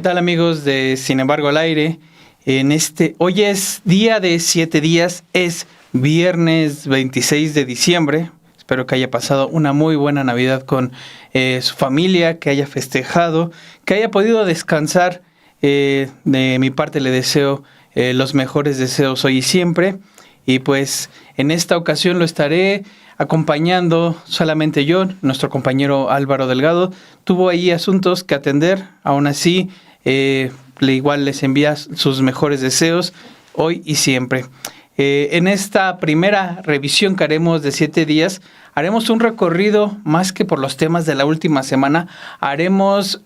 tal, amigos de Sin embargo al aire? Hoy es día de 7 días, es viernes 26 de diciembre. Espero que haya pasado una muy buena Navidad con su familia, que haya festejado, que haya podido descansar. De mi parte le deseo los mejores deseos hoy y siempre. Y pues en esta ocasión lo estaré acompañando solamente yo. Nuestro compañero Álvaro Delgado tuvo ahí asuntos que atender. Aún así, igual les envía sus mejores deseos hoy y siempre. En esta primera revisión que haremos de 7 días, haremos un recorrido más que por los temas de la última semana. Haremos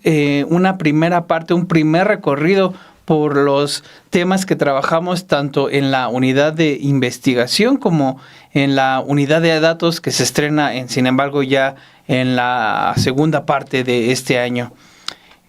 una primera parte, un primer recorrido por los temas que trabajamos tanto en la unidad de investigación como en la unidad de datos que se estrena sin embargo ya en la segunda parte de este año.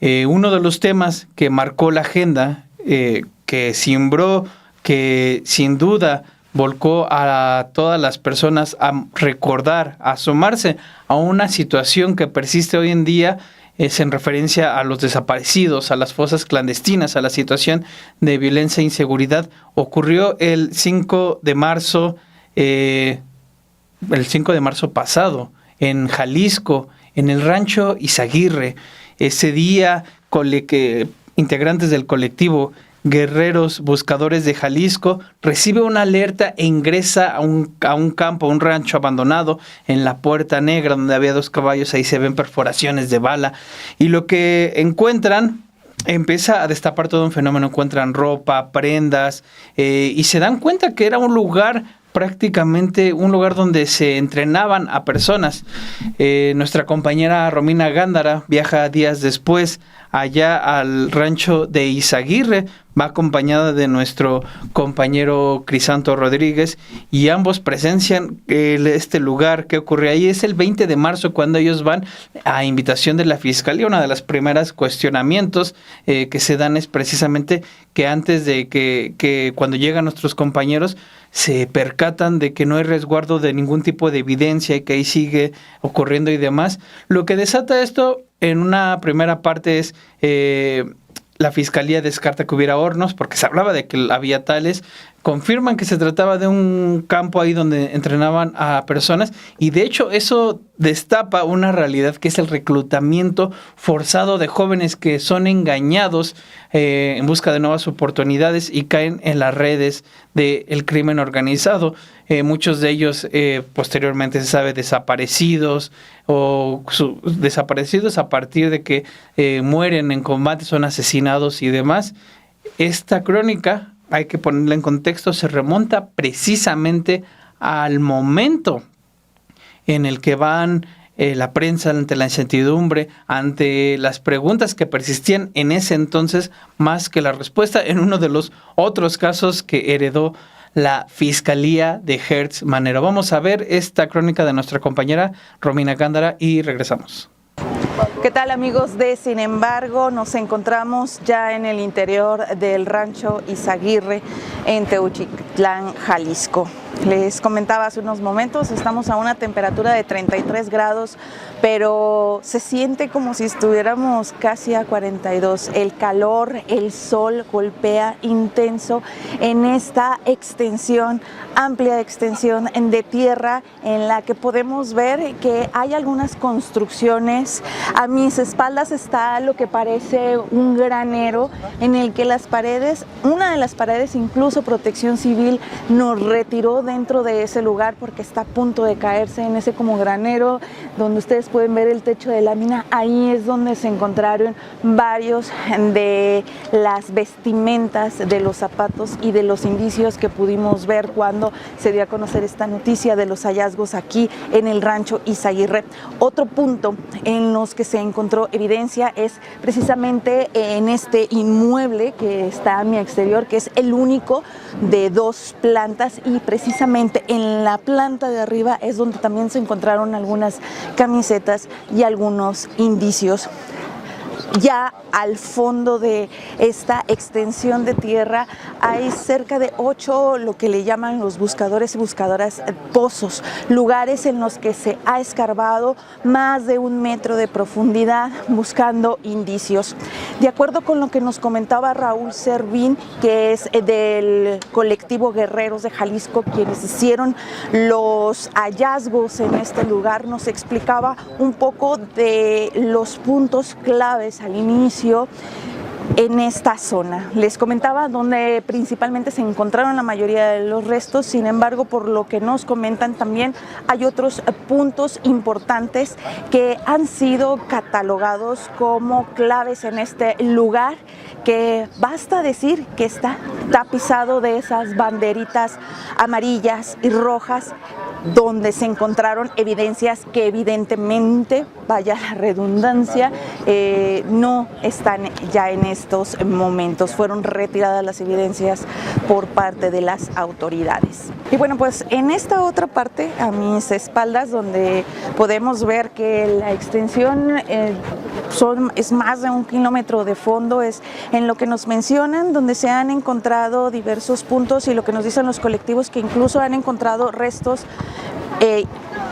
Uno de los temas que marcó la agenda, que simbró, que sin duda volcó a todas las personas a recordar, a asomarse a una situación que persiste hoy en día, es en referencia a los desaparecidos, a las fosas clandestinas, a la situación de violencia e inseguridad. Ocurrió el 5 de marzo pasado, en Jalisco, en el rancho Izaguirre. Ese día, integrantes del colectivo Guerreros Buscadores de Jalisco recibe una alerta e ingresa a un campo, a un rancho abandonado en la Puerta Negra, donde había 2 caballos. Ahí se ven perforaciones de bala. Y lo que encuentran empieza a destapar todo un fenómeno. Encuentran ropa, prendas, y se dan cuenta que era un lugar, prácticamente un lugar donde se entrenaban a personas. Nuestra compañera Romina Gándara viaja días después allá al rancho de Izaguirre, va acompañada de nuestro compañero Crisanto Rodríguez, y ambos presencian este lugar. Que ocurre ahí es el 20 de marzo cuando ellos van a invitación de la Fiscalía. Una de las primeras cuestionamientos que se dan es precisamente que antes de que cuando llegan nuestros compañeros se percatan de que no hay resguardo de ningún tipo de evidencia y que ahí sigue ocurriendo y demás. Lo que desata esto en una primera parte es la Fiscalía descarta que hubiera hornos, porque se hablaba de que había tales. Confirman que se trataba de un campo ahí donde entrenaban a personas, y de hecho eso destapa una realidad que es el reclutamiento forzado de jóvenes que son engañados en busca de nuevas oportunidades y caen en las redes del crimen organizado. Muchos de ellos posteriormente se sabe desaparecidos desaparecidos a partir de que mueren en combate, son asesinados y demás. Esta crónica, hay que ponerla en contexto, se remonta precisamente al momento en el que van la prensa ante la incertidumbre, ante las preguntas que persistían en ese entonces más que la respuesta, en uno de los otros casos que heredó la Fiscalía de Hertz Manero. Vamos a ver esta crónica de nuestra compañera Romina Gándara y regresamos. ¿Qué tal, amigos de Sin embargo? Nos encontramos ya en el interior del rancho Izaguirre en Teuchitlán, Jalisco. Les comentaba hace unos momentos, estamos a una temperatura de 33 grados, pero se siente como si estuviéramos casi a 42. El calor, el sol golpea intenso en esta extensión, amplia extensión de tierra en la que podemos ver que hay algunas construcciones. A mis espaldas está lo que parece un granero en el que las paredes, una de las paredes incluso Protección Civil nos retiró dentro de ese lugar porque está a punto de caerse en ese como granero donde ustedes pueden ver el techo de lámina. Ahí es donde se encontraron varios de las vestimentas de los zapatos y de los indicios que pudimos ver cuando se dio a conocer esta noticia de los hallazgos aquí en el rancho Izaguirre. Otro punto en los que se encontró evidencia es precisamente en este inmueble que está a mi exterior, que es el único de 2 plantas, y precisamente en la planta de arriba es donde también se encontraron algunas camisetas y algunos indicios. Ya al fondo de esta extensión de tierra hay cerca de 8 lo que le llaman los buscadores y buscadoras pozos, lugares en los que se ha escarbado más de 1 metro de profundidad buscando indicios. De acuerdo con lo que nos comentaba Raúl Servín, que es del colectivo Guerreros de Jalisco, quienes hicieron los hallazgos en este lugar, nos explicaba un poco de los puntos claves al inicio en esta zona. Les comentaba donde principalmente se encontraron la mayoría de los restos. Sin embargo, por lo que nos comentan, también hay otros puntos importantes que han sido catalogados como claves en este lugar, que basta decir que está tapizado de esas banderitas amarillas y rojas, donde se encontraron evidencias que evidentemente, vaya la redundancia, no están ya en estos momentos. Fueron retiradas las evidencias por parte de las autoridades. Y bueno, pues en esta otra parte, a mis espaldas, donde podemos ver que la extensión es más de 1 kilómetro de fondo, es en lo que nos mencionan, donde se han encontrado diversos puntos, y lo que nos dicen los colectivos, que incluso han encontrado restos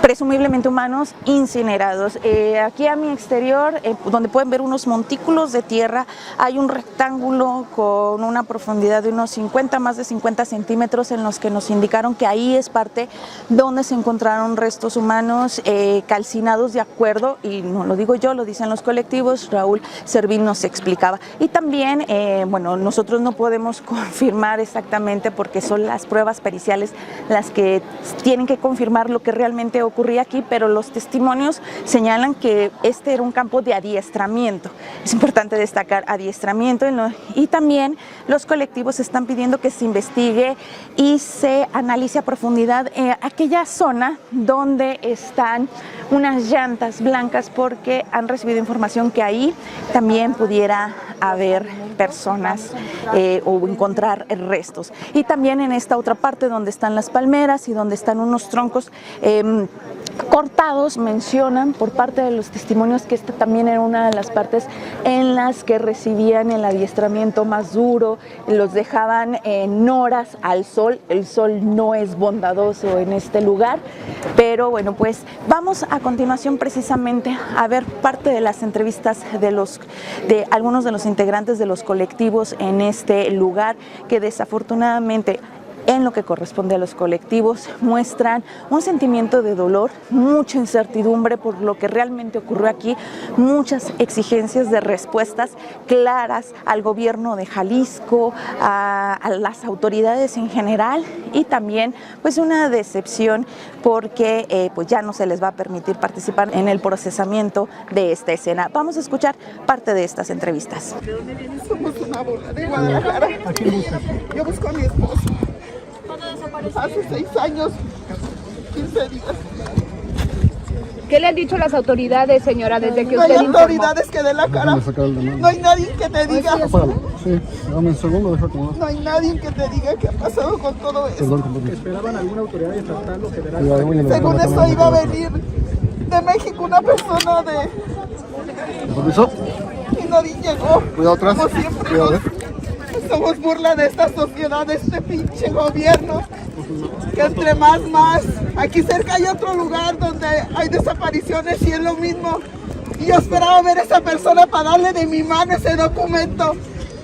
presumiblemente humanos incinerados. Aquí a mi exterior, donde pueden ver unos montículos de tierra, hay un rectángulo con una profundidad de unos más de 50 centímetros, en los que nos indicaron que ahí es parte donde se encontraron restos humanos calcinados, de acuerdo, y no lo digo yo, lo dicen los colectivos. Raúl Servín nos explicaba. Y también, bueno, nosotros no podemos confirmar exactamente, porque son las pruebas periciales las que tienen que confirmar lo que realmente ocurría aquí, pero los testimonios señalan que este era un campo de adiestramiento. Es importante destacar adiestramiento, y también los colectivos están pidiendo que se investigue y se analice a profundidad aquella zona donde están unas llantas blancas, porque han recibido información que ahí también pudiera haber personas o encontrar restos. Y también en esta otra parte donde están las palmeras y donde están unos troncos cortados, mencionan por parte de los testimonios que esta también era una de las partes en las que recibían el adiestramiento más duro. Los dejaban en horas al sol. El sol no es bondadoso en este lugar, pero bueno, pues vamos a continuación precisamente a ver parte de las entrevistas de algunos de los integrantes de los colectivos en este lugar, que desafortunadamente, en lo que corresponde a los colectivos, muestran un sentimiento de dolor, mucha incertidumbre por lo que realmente ocurrió aquí, muchas exigencias de respuestas claras al gobierno de Jalisco, a las autoridades en general, y también pues una decepción porque pues ya no se les va a permitir participar en el procesamiento de esta escena. Vamos a escuchar parte de estas entrevistas. Somos una bola de Guadalajara. ¿A quién buscas? Yo busco a mi esposo. ¿Cuándo desapareció? Hace 6 años, 15 días. ¿Qué le han dicho las autoridades, señora, desde que No hay usted informó? autoridades que den la cara. No hay nadie que te diga. Apágalo. Sí, dame un segundo, deja como. No hay nadie que te diga qué ha pasado con todo esto. Perdón, compañero. ¿Esperaban alguna autoridad estatal o federal? Cuidado, voy a levantar Según la eso cámara, iba a no te venir de México una persona de... ¿Permiso? Y nadie llegó. Cuidado atrás. Como siempre, Cuidado, somos burla de esta sociedad, de este pinche gobierno. Que entre más. Aquí cerca hay otro lugar donde hay desapariciones y es lo mismo. Y yo esperaba ver a esa persona para darle de mi mano ese documento.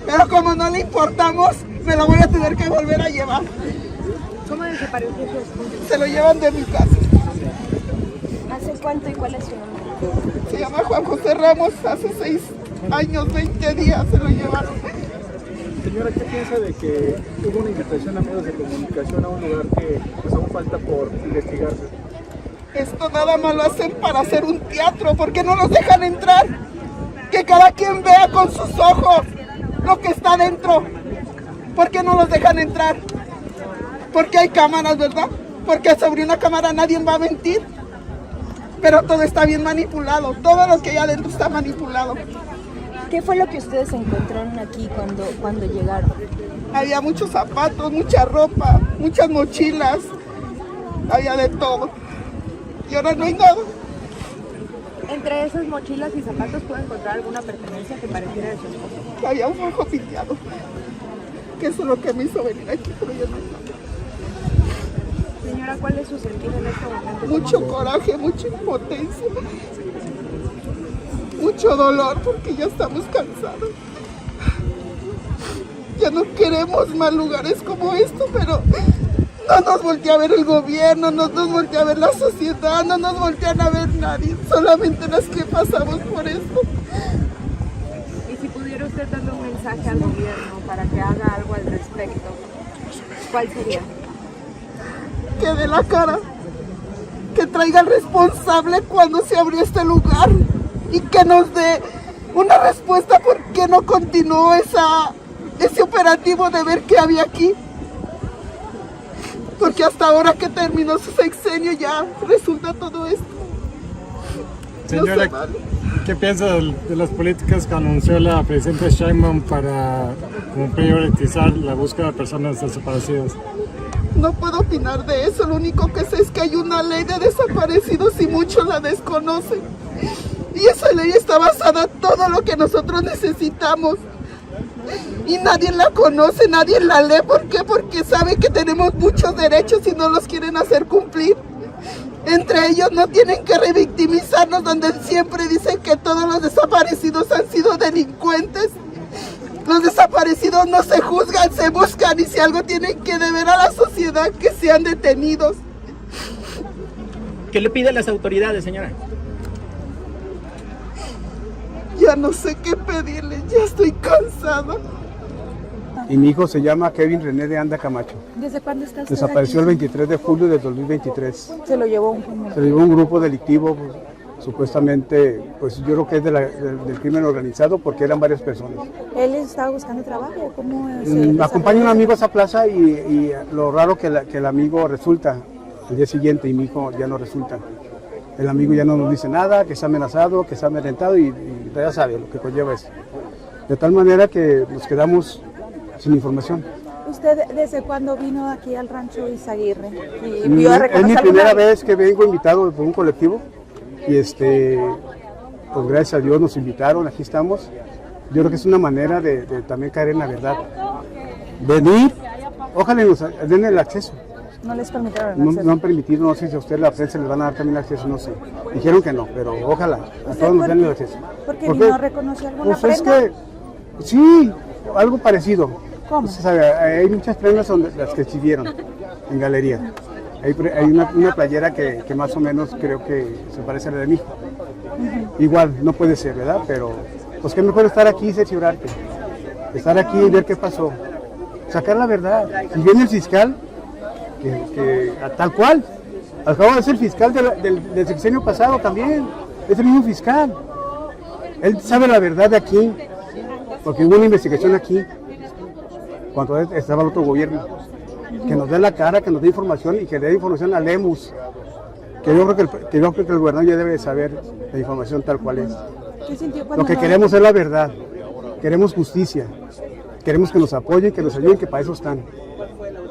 Pero como no le importamos, me lo voy a tener que volver a llevar. ¿Cómo desapareció su esposo? Se lo llevan de mi casa. ¿Hace cuánto y cuál es su nombre? Se llama Juan José Ramos. Hace 6 años, 20 días se lo llevaron. Señora, ¿qué piensa de que hubo una invitación a medios de comunicación a un lugar que pues, aún falta por investigarse? Esto nada más lo hacen para hacer un teatro. ¿Por qué no los dejan entrar? Que cada quien vea con sus ojos lo que está dentro. ¿Por qué no los dejan entrar? Porque hay cámaras, ¿verdad? Porque sobre una cámara nadie va a mentir. Pero todo está bien manipulado. Todo lo que hay adentro está manipulado. ¿Qué fue lo que ustedes encontraron aquí cuando llegaron? Había muchos zapatos, mucha ropa, muchas mochilas. Había de todo. Y ahora no hay nada. Entre esas mochilas y zapatos puede encontrar alguna pertenencia que pareciera de su esposo. Había un ojo piteado, que eso es lo que me hizo venir aquí, pero yo no sé. Señora, ¿cuál es su sentir en este momento? Mucho coraje, mucha impotencia, mucho dolor, porque ya estamos cansados. Ya no queremos más lugares como esto, pero no nos voltea a ver el gobierno, no nos voltea a ver la sociedad, no nos voltean a ver nadie, solamente las que pasamos por esto. Y si pudiera usted darle un mensaje al gobierno para que haga algo al respecto, ¿cuál sería? Que dé la cara, que traiga al responsable cuando se abrió este lugar y que nos dé una respuesta por qué no continuó ese operativo de ver qué había aquí. Porque hasta ahora que terminó su sexenio ya resulta todo esto. Señora, no vale. ¿Qué piensa de las políticas que anunció la presidenta Sheinbaum para priorizar la búsqueda de personas desaparecidas? No puedo opinar de eso, lo único que sé es que hay una ley de desaparecidos y muchos la desconocen. Y esa ley está basada en todo lo que nosotros necesitamos. Y nadie la conoce, nadie la lee. ¿Por qué? Porque sabe que tenemos muchos derechos y no los quieren hacer cumplir. Entre ellos no tienen que revictimizarnos, donde siempre dicen que todos los desaparecidos han sido delincuentes. Los desaparecidos no se juzgan, se buscan, y si algo tienen que deber a la sociedad, que sean detenidos. ¿Qué le piden las autoridades, señora? Ya no sé qué pedirle, ya estoy cansada. Y mi hijo se llama Kevin René de Anda Camacho. ¿Desde cuándo está usted Desapareció el aquí? 23 de julio del 2023. Se lo llevó un familiar. Se le llevó un grupo delictivo, pues, supuestamente, pues yo creo que es del crimen organizado, porque eran varias personas. ¿Él estaba buscando trabajo? ¿Cómo Acompaña a un amigo a esa plaza y lo raro que el amigo resulta el día siguiente y mi hijo ya no resulta. El amigo ya no nos dice nada, que está amenazado, que está amedrentado y ya sabe lo que conlleva eso. De tal manera que nos quedamos sin información. ¿Usted desde cuándo vino aquí al rancho Izaguirre? ¿Y Es vio a reconocer mi alguna primera vez que vengo invitado por un colectivo y pues gracias a Dios nos invitaron, aquí estamos. Yo creo que es una manera de también caer en la verdad. Venir, ojalá nos den el acceso. No les permitieron el No, acceso. no han permitido, no sé si a usted la prensa les van a dar también acceso, no sé. Dijeron que no, pero ojalá, a todos nos den el acceso. ¿Porque ¿Por qué? no reconoció alguna Pues es prenda? que, sí, algo parecido. ¿Cómo? Pues, hay muchas prendas las que exhibieron en galería. Hay una playera que más o menos creo que se parece a la de mi hijo. Igual, no puede ser, ¿verdad? Pero, pues qué mejor estar aquí y cerciorarte. Estar aquí y ver qué pasó. Sacar la verdad. Si viene el fiscal, que tal cual, acabo de ser fiscal del sexenio pasado también, es el mismo fiscal. Él sabe la verdad de aquí, porque hubo una investigación aquí, cuando estaba el otro gobierno. Que nos dé la cara, que nos dé información y que le dé información a Lemus. Que yo creo que el gobernador ya debe de saber la información tal cual es. ¿Qué sintió cuando Lo que no- queremos es la verdad, queremos justicia, queremos que nos apoyen, que nos ayuden, que para eso están.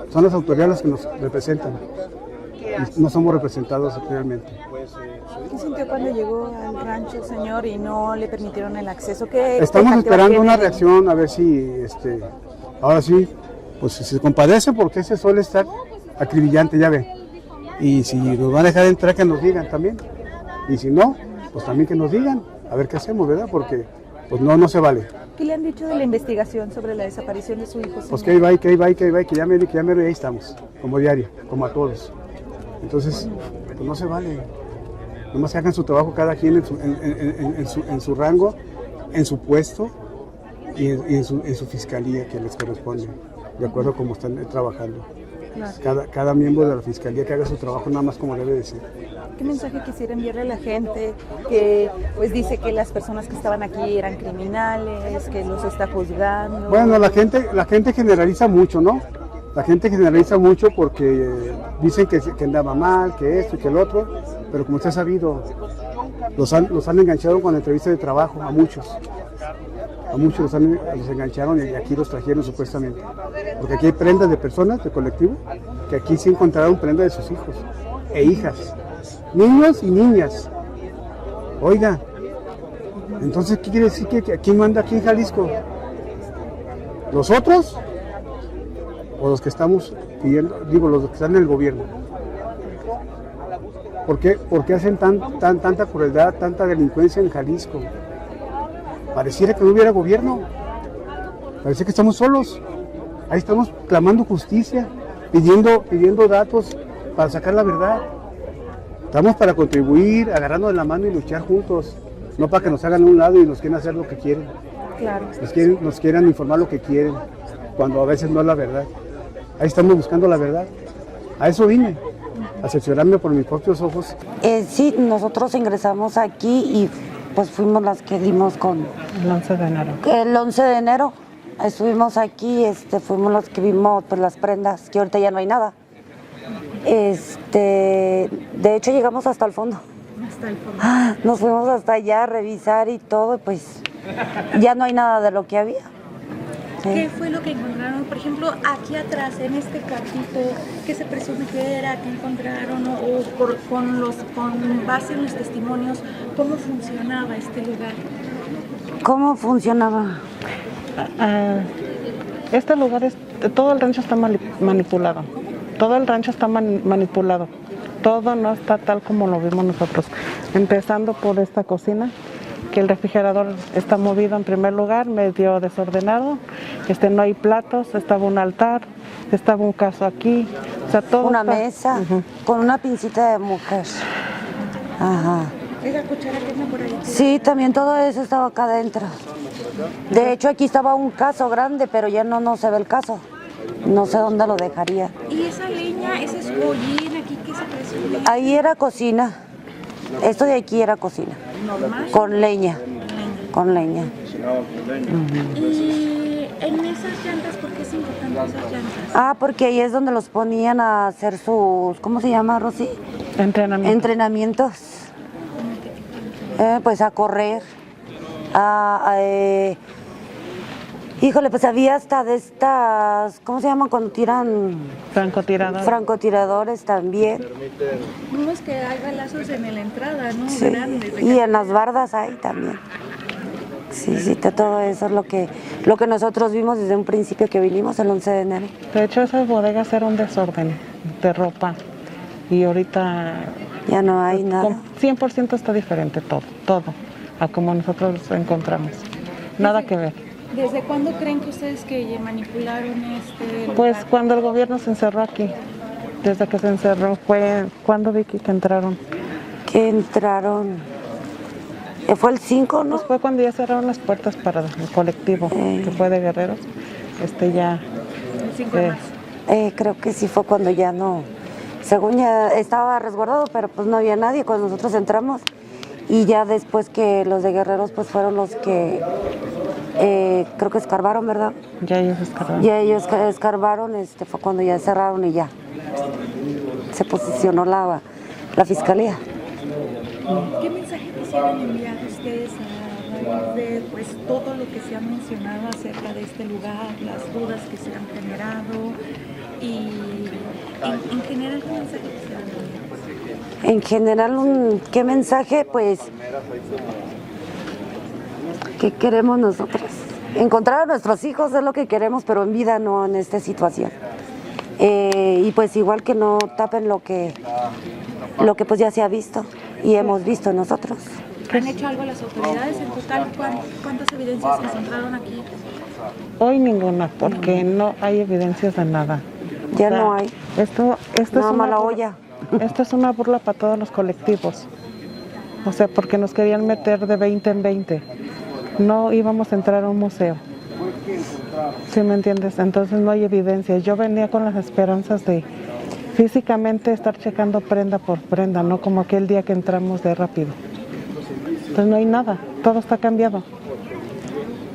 Son las autoridades las que nos representan. Y no somos representados realmente. ¿Qué sintió cuando llegó al rancho, señor, y no le permitieron el acceso? ¿Qué Estamos expectativa esperando una tiene? reacción, a ver si, ahora sí, pues si se compadece, porque ese suele estar acribillante, ya ve. Y si nos van a dejar entrar, que nos digan también. Y si no, pues también que nos digan, a ver qué hacemos, ¿verdad? Porque pues no se vale. ¿Qué le han dicho de la investigación sobre la desaparición de su hijo, señor? Pues que ahí va, que ya me y ahí estamos, como diario, como a todos. Entonces, pues no se vale. Nomás que hagan su trabajo cada quien en su rango, en su puesto y en su fiscalía que les corresponde, de acuerdo a cómo están trabajando. Claro. Cada miembro de la fiscalía que haga su trabajo nada más como debe de ser. ¿Qué mensaje quisiera enviarle a la gente que pues dice que las personas que estaban aquí eran criminales, que los está juzgando? Bueno, la gente generaliza mucho, ¿no? La gente generaliza mucho porque dicen que andaba mal, que esto y que el otro, pero como usted ha sabido, los han enganchado con entrevistas de trabajo, a muchos. A muchos los engancharon y aquí los trajeron supuestamente. Porque aquí hay prendas de personas, de colectivo, que aquí sí encontraron prendas de sus hijos e hijas, niños y niñas. Oiga, entonces, ¿qué quiere decir que quién manda aquí en Jalisco? ¿Nosotros? ¿O los que estamos pidiendo, los que están en el gobierno? ¿Por qué hacen tanta crueldad, tanta delincuencia en Jalisco? Pareciera que no hubiera gobierno. Parece que estamos solos. Ahí estamos clamando justicia, pidiendo datos para sacar la verdad. Estamos para contribuir, agarrarnos de la mano y luchar juntos. No para que nos hagan a un lado y nos quieran hacer lo que quieren. Claro. Nos quieran informar lo que quieren, cuando a veces no es la verdad. Ahí estamos buscando la verdad. A eso vine, a cerciorarme por mis propios ojos. Sí, nosotros ingresamos aquí y pues fuimos las que dimos con... El 11 de enero. El 11 de enero estuvimos aquí, fuimos los que vimos pues, las prendas, que ahorita ya no hay nada. De hecho llegamos hasta el fondo. Hasta el fondo. Nos fuimos hasta allá a revisar y todo, y pues ya no hay nada de lo que había. Sí. ¿Qué fue lo que encontraron? Por ejemplo, aquí atrás, en este carrito, ¿qué se presume que era? ¿Qué encontraron? Con base en los testimonios, ¿cómo funcionaba este lugar? ¿Cómo funcionaba? Este lugar, todo el rancho está manipulado. Todo el rancho está manipulado. Todo no está tal como lo vimos nosotros. Empezando por esta cocina, que el refrigerador está movido en primer lugar, medio desordenado. No hay platos, estaba un altar, estaba un caso aquí. O sea, todo una mesa con una pincita de mujer. Ajá. ¿Esa cuchara que está por ahí? Sí, también todo eso estaba acá adentro. De hecho, aquí estaba un caso grande, pero ya no se ve el caso. No sé dónde lo dejaría. ¿Y esa leña, ese escollín aquí qué se presume? Ahí era cocina. Esto de aquí era cocina. ¿Normal? Con leña. Con leña. Y en esas llantas, ¿por qué es importante esas llantas? Porque ahí es donde los ponían a hacer sus, ¿cómo se llama, Rosy? Entrenamientos. Pues a correr. Híjole, pues había hasta de estas, ¿cómo se llaman cuando tiran? Francotiradores. Francotiradores también. Vimos que hay balazos en la entrada, ¿no? Sí. Grandes. Y en las bardas hay también. Sí, todo eso es lo que nosotros vimos desde un principio que vinimos el 11 de enero. De hecho, esas bodegas eran un desorden de ropa y ahorita... Ya no hay nada. 100% está diferente todo, a como nosotros encontramos. Nada que ver. ¿Desde cuándo creen que ustedes que manipularon lugar? Pues cuando el gobierno se encerró aquí. Desde que se encerró fue cuando vi que entraron. Que entraron. Fue el 5, ¿no? Pues fue cuando ya cerraron las puertas para el colectivo, que fue de Guerreros. Ya. El 5 de marzo. Creo que sí fue cuando ya no. Según ya estaba resguardado, pero pues no había nadie cuando nosotros entramos. Y ya después que los de Guerreros pues fueron los que creo que escarbaron, ¿verdad? Ya ellos escarbaron. Ya ellos escarbaron, fue cuando ya cerraron y ya se posicionó la fiscalía. ¿Qué mensaje quisieran enviar ustedes a raíz de pues, todo lo que se ha mencionado acerca de este lugar, las dudas que se han generado y en general qué mensaje quisieran enviar? En general, ¿qué mensaje? Pues, ¿qué queremos nosotros? Encontrar a nuestros hijos es lo que queremos, pero en vida no en esta situación. Y pues igual que no tapen lo que pues ya se ha visto y hemos visto nosotros. ¿Han hecho algo las autoridades? En total, ¿cuántas evidencias se encontraron aquí? Hoy ninguna, porque no hay evidencias de nada. Ya no hay. Esto es una mala olla. Esto es una burla para todos los colectivos. O sea, porque nos querían meter de 20 en 20. No íbamos a entrar a un museo. ¿Sí me entiendes? Entonces no hay evidencia. Yo venía con las esperanzas de físicamente estar checando prenda por prenda, no como aquel día que entramos de rápido. Entonces no hay nada, todo está cambiado.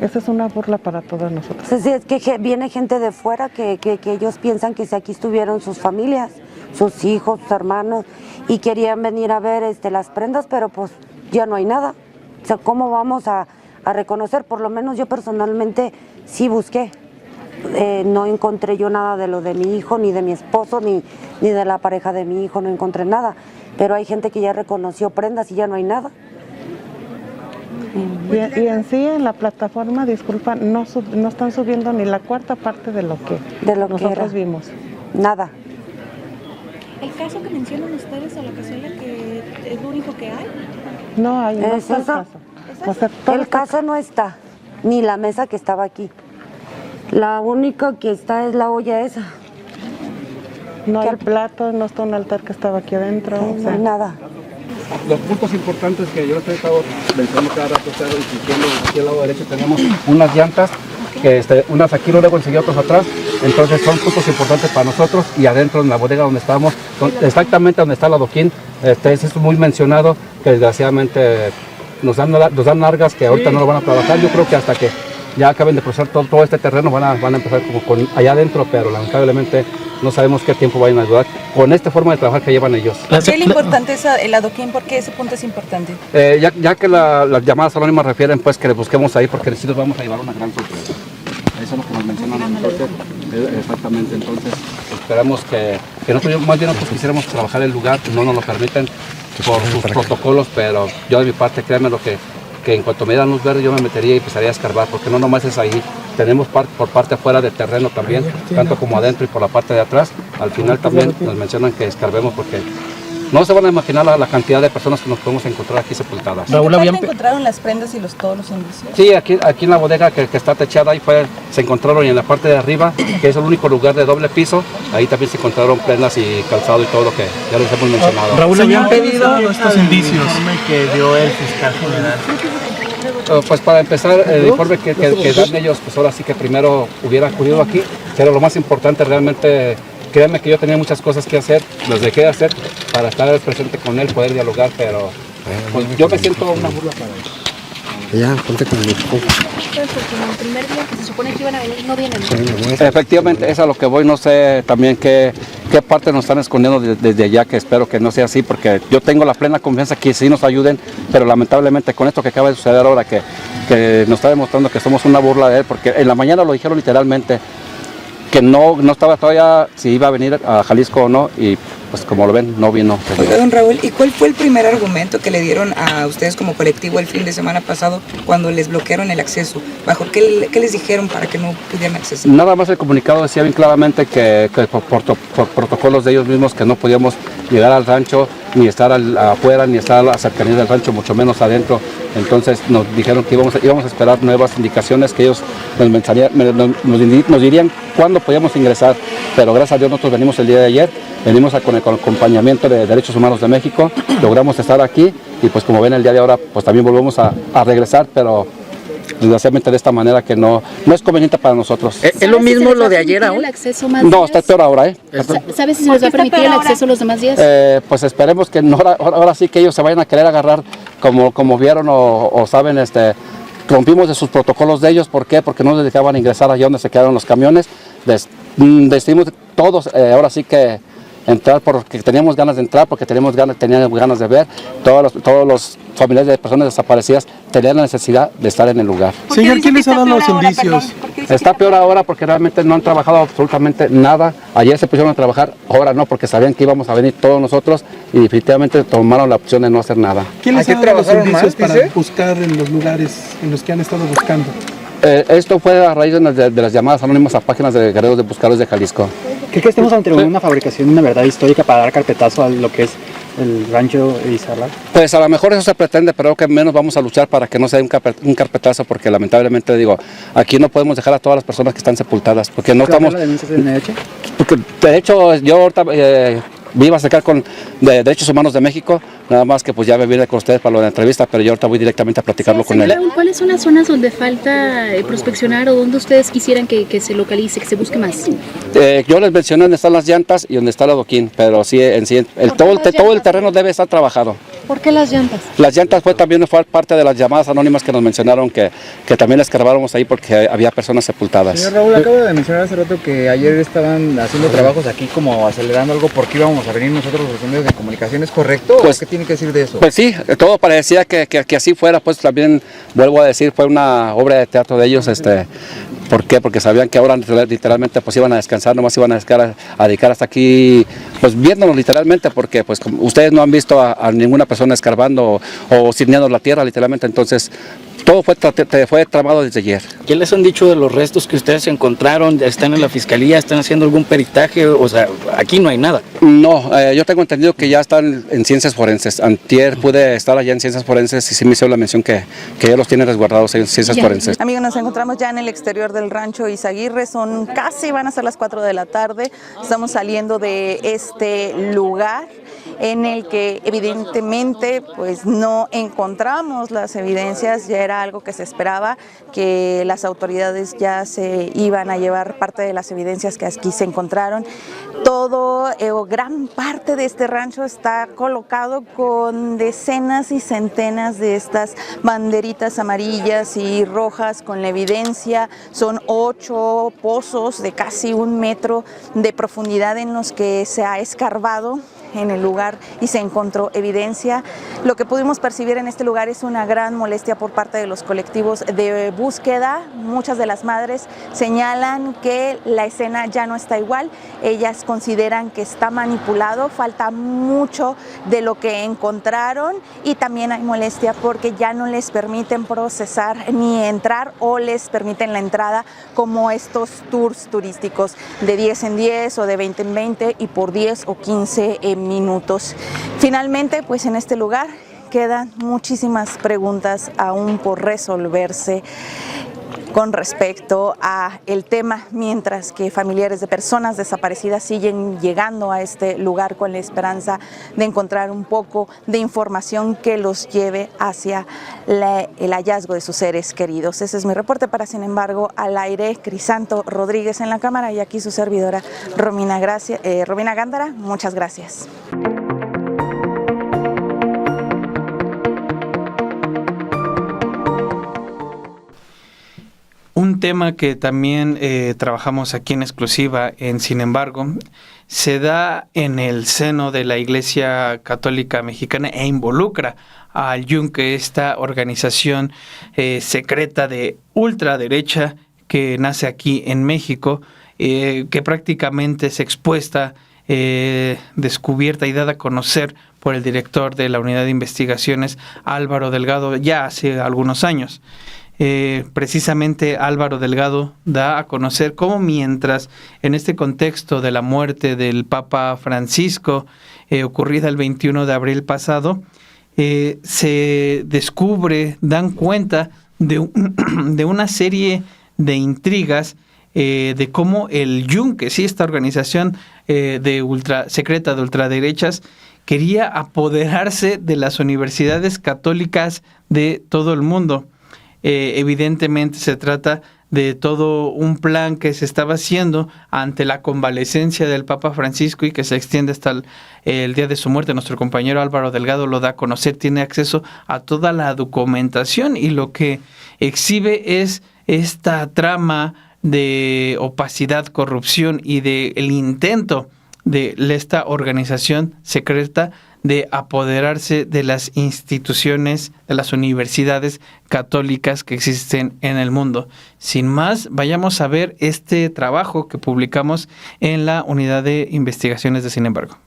Esa es una burla para todos nosotros. Sí, es que viene gente de fuera que ellos piensan que si aquí estuvieron sus familias, sus hijos, sus hermanos, y querían venir a ver las prendas, pero pues ya no hay nada. O sea, ¿cómo vamos a reconocer? Por lo menos yo personalmente sí busqué. No encontré yo nada de lo de mi hijo, ni de mi esposo, ni de la pareja de mi hijo, no encontré nada. Pero hay gente que ya reconoció prendas y ya no hay nada. Y en sí, en la plataforma, disculpa, no están subiendo ni la cuarta parte de lo que nosotros vimos. Nada. ¿El caso que mencionan ustedes a la casilla que es lo único que hay? No hay, no ¿Es está el eso? caso. O sea, todo El caso no está, ni la mesa que estaba aquí. La única que está es la olla esa. No hay plato, no está un altar que estaba aquí adentro. No, o sea, hay nada. Los puntos importantes que yo les he estado mencionando cada rato, insistiendo, aquí al lado derecho tenemos unas llantas, que unas aquí luego enseguida, otras atrás, entonces son puntos importantes para nosotros. Y adentro en la bodega donde estamos, exactamente donde está el adoquín, es muy mencionado, que desgraciadamente nos dan largas que ahorita no lo van a trabajar. Yo creo que hasta que ya acaben de procesar todo este terreno van a empezar como con allá adentro, pero lamentablemente no sabemos qué tiempo vayan a durar con esta forma de trabajar que llevan ellos. ¿Por qué es importante el adoquín? ¿Por qué ese punto es importante? Ya que las llamadas anónimas refieren pues que le busquemos ahí, porque sí nos vamos a llevar una gran sorpresa. Eso es lo que nos mencionan entonces, exactamente. Entonces esperamos que nosotros más bien nosotros quisiéramos trabajar el lugar, no nos lo permiten por sus protocolos, pero yo de mi parte, créanme lo que en cuanto me dan luz verde yo me metería y empezaría a escarbar, porque no nomás es ahí, tenemos por parte afuera del terreno también, tanto como adentro y por la parte de atrás. Al final también nos mencionan que escarbemos, porque no se van a imaginar la cantidad de personas que nos podemos encontrar aquí sepultadas. ¿Dónde encontraron las prendas y todos los indicios? Sí, aquí en la bodega que está techada, ahí se encontraron, y en la parte de arriba, que es el único lugar de doble piso, ahí también se encontraron prendas y calzado y todo lo que ya les hemos mencionado. Raúl, ¿habían pedido estos indicios que dio el fiscal general? Pues para empezar, el informe que dan ellos, pues ahora sí que primero hubiera acudido aquí, que era lo más importante realmente. Créanme que yo tenía muchas cosas que hacer, las dejé de hacer para estar presente con él, poder dialogar, pero pues yo me siento una burla para él. Ya, ponte con el Porque en el primer día que se supone que iban a venir, no vienen. Efectivamente, es a lo que voy. No sé también qué parte nos están escondiendo desde allá, que espero que no sea así, porque yo tengo la plena confianza que sí nos ayuden, pero lamentablemente con esto que acaba de suceder ahora, que nos está demostrando que somos una burla de él, porque en la mañana lo dijeron literalmente, que no estaba todavía si iba a venir a Jalisco o no, y pues como lo ven, no vino. Oiga, don Raúl, ¿y cuál fue el primer argumento que le dieron a ustedes como colectivo el fin de semana pasado cuando les bloquearon el acceso? ¿Qué les dijeron para que no pudieran acceder? Nada más el comunicado decía bien claramente que por protocolos de ellos mismos que no podíamos llegar al rancho, ni estar afuera, ni estar a la cercanía del rancho, mucho menos adentro. Entonces nos dijeron que íbamos a esperar nuevas indicaciones, que ellos nos dirían cuándo podíamos ingresar, pero gracias a Dios nosotros venimos el día de ayer, venimos con el acompañamiento de Derechos Humanos de México, logramos estar aquí y pues como ven el día de ahora pues también volvemos a regresar, pero desgraciadamente de esta manera que no es conveniente para nosotros. ¿Es lo mismo lo de ayer ahora? No, está peor ahora, ¿Sabes si se les va a permitir el acceso los demás días? Pues esperemos que no, ahora sí que ellos se vayan a querer agarrar como vieron o saben, rompimos de sus protocolos de ellos. ¿Por qué? Porque no les dejaban ingresar allá donde se quedaron los camiones. Decidimos todos ahora sí que entrar porque teníamos ganas de entrar, porque teníamos ganas de ver. Todos los familiares de personas desaparecidas tenían la necesidad de estar en el lugar. Señor, ¿quién les ha dado los indicios? Está peor ahora porque realmente no han trabajado absolutamente nada. Ayer se pusieron a trabajar, ahora no, porque sabían que íbamos a venir todos nosotros y definitivamente tomaron la opción de no hacer nada. ¿Quién les ha dado los indicios para buscar en los lugares en los que han estado buscando? Esto fue a raíz de las llamadas anónimas a páginas de guerreros de buscadores de Jalisco. ¿Cree que estemos ante una fabricación de una verdad histórica para dar carpetazo a lo que es el rancho Izarra? Pues a lo mejor eso se pretende, pero que menos vamos a luchar para que no sea un carpetazo, porque lamentablemente digo, aquí no podemos dejar a todas las personas que están sepultadas, porque no estamos... ¿La denuncia de NH? Porque de hecho yo ahorita me iba a acercar con Derechos Humanos de México, nada más que pues ya me vine con ustedes para lo de la entrevista, pero yo ahorita voy directamente a platicarlo con él. ¿Cuáles son las zonas donde falta prospeccionar o donde ustedes quisieran que se localice, que se busque más? Yo les mencioné dónde están las llantas y dónde está el adoquín, pero sí, todo el terreno debe estar trabajado. ¿Por qué las llantas? Las llantas fue parte de las llamadas anónimas que nos mencionaron que también escarbábamos ahí porque había personas sepultadas. Señor Raúl, acabo de mencionar hace rato que ayer estaban haciendo trabajos aquí como acelerando algo porque íbamos a venir nosotros los medios de comunicación, ¿es correcto? Pues, ¿qué tiene que decir de eso? Pues sí, todo parecía que así fuera, pues también vuelvo a decir, fue una obra de teatro de ellos, ¿Por qué? Porque sabían que ahora literalmente pues iban a descansar, nomás iban a dedicar hasta aquí, pues viéndonos literalmente, porque pues como ustedes no han visto a ninguna persona escarbando o sirneando la tierra literalmente, entonces todo fue tramado desde ayer. ¿Qué les han dicho de los restos que ustedes encontraron? ¿Están en la fiscalía? ¿Están haciendo algún peritaje? O sea, aquí no hay nada. No, yo tengo entendido que ya están en ciencias forenses. Antier pude estar allá en ciencias forenses y sí me hizo la mención que ya los tienen resguardados en ciencias forenses. Amigos, nos encontramos ya en el exterior del rancho Izaguirre, van a ser las 4 de la tarde, estamos saliendo de este lugar en el que evidentemente pues no encontramos las evidencias, ya era algo que se esperaba, que las autoridades ya se iban a llevar parte de las evidencias que aquí se encontraron. Todo o gran parte de este rancho está colocado con decenas y centenas de estas banderitas amarillas y rojas con la evidencia. Son 8 pozos de casi 1 metro de profundidad en los que se ha escarbado en el lugar y se encontró evidencia. Lo que pudimos percibir en este lugar es una gran molestia por parte de los colectivos de búsqueda. Muchas de las madres señalan que la escena ya no está igual, ellas consideran que está manipulado, falta mucho de lo que encontraron y también hay molestia porque ya no les permiten procesar ni entrar o les permiten la entrada como estos tours turísticos de 10 en 10 o de 20 en 20 y por 10 o 15 minutos. Finalmente, pues en este lugar quedan muchísimas preguntas aún por resolverse con respecto a el tema, mientras que familiares de personas desaparecidas siguen llegando a este lugar con la esperanza de encontrar un poco de información que los lleve hacia el hallazgo de sus seres queridos. Ese es mi reporte para Sin Embargo al Aire. Crisanto Rodríguez en la cámara y aquí su servidora Romina Gándara. Muchas gracias. Un tema que también trabajamos aquí en exclusiva en Sin Embargo, se da en el seno de la Iglesia Católica Mexicana e involucra al Yunque, esta organización secreta de ultraderecha que nace aquí en México, que prácticamente es expuesta, descubierta y dada a conocer por el director de la Unidad de Investigaciones, Álvaro Delgado, ya hace algunos años. Precisamente Álvaro Delgado da a conocer cómo mientras en este contexto de la muerte del Papa Francisco ocurrida el 21 de abril pasado, se descubre, dan cuenta de una serie de intrigas de cómo el Yunque, sí, esta organización secreta de ultraderechas, quería apoderarse de las universidades católicas de todo el mundo. Evidentemente se trata de todo un plan que se estaba haciendo ante la convalecencia del Papa Francisco y que se extiende hasta el día de su muerte. Nuestro compañero Álvaro Delgado lo da a conocer, tiene acceso a toda la documentación y lo que exhibe es esta trama de opacidad, corrupción y del intento de esta organización secreta de apoderarse de las instituciones, de las universidades católicas que existen en el mundo. Sin más, vayamos a ver este trabajo que publicamos en la Unidad de Investigaciones de Sin Embargo.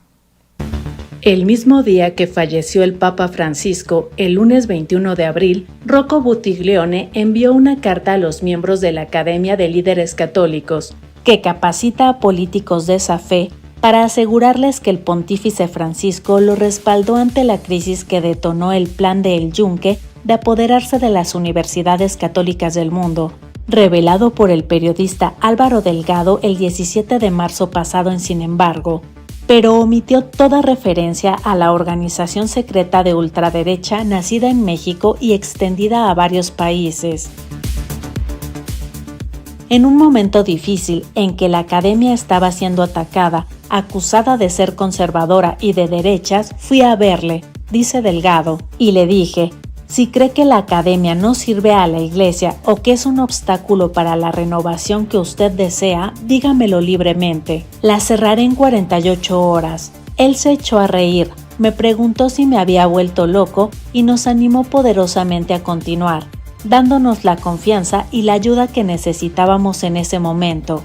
El mismo día que falleció el Papa Francisco, el lunes 21 de abril, Rocco Buttiglione envió una carta a los miembros de la Academia de Líderes Católicos, que capacita a políticos de esa fe para asegurarles que el pontífice Francisco lo respaldó ante la crisis que detonó el plan de El Yunque de apoderarse de las universidades católicas del mundo, revelado por el periodista Álvaro Delgado el 17 de marzo pasado en Sin Embargo, pero omitió toda referencia a la organización secreta de ultraderecha nacida en México y extendida a varios países. En un momento difícil en que la academia estaba siendo atacada, acusada de ser conservadora y de derechas, fui a verle, dice Delgado, y le dije, si cree que la academia no sirve a la iglesia o que es un obstáculo para la renovación que usted desea, dígamelo libremente. La cerraré en 48 horas. Él se echó a reír, me preguntó si me había vuelto loco y nos animó poderosamente a continuar. dándonos la confianza y la ayuda que necesitábamos en ese momento.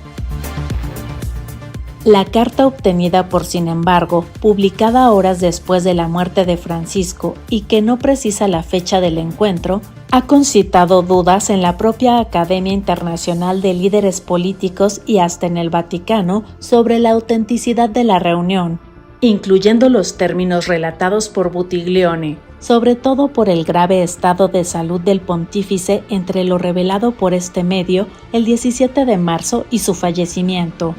La carta obtenida por Sin embargo, publicada horas después de la muerte de Francisco y que no precisa la fecha del encuentro, ha concitado dudas en la propia Academia Internacional de Líderes Políticos y hasta en el Vaticano sobre la autenticidad de la reunión, incluyendo los términos relatados por Buttiglione, sobre todo por el grave estado de salud del pontífice entre lo revelado por este medio el 17 de marzo y su fallecimiento.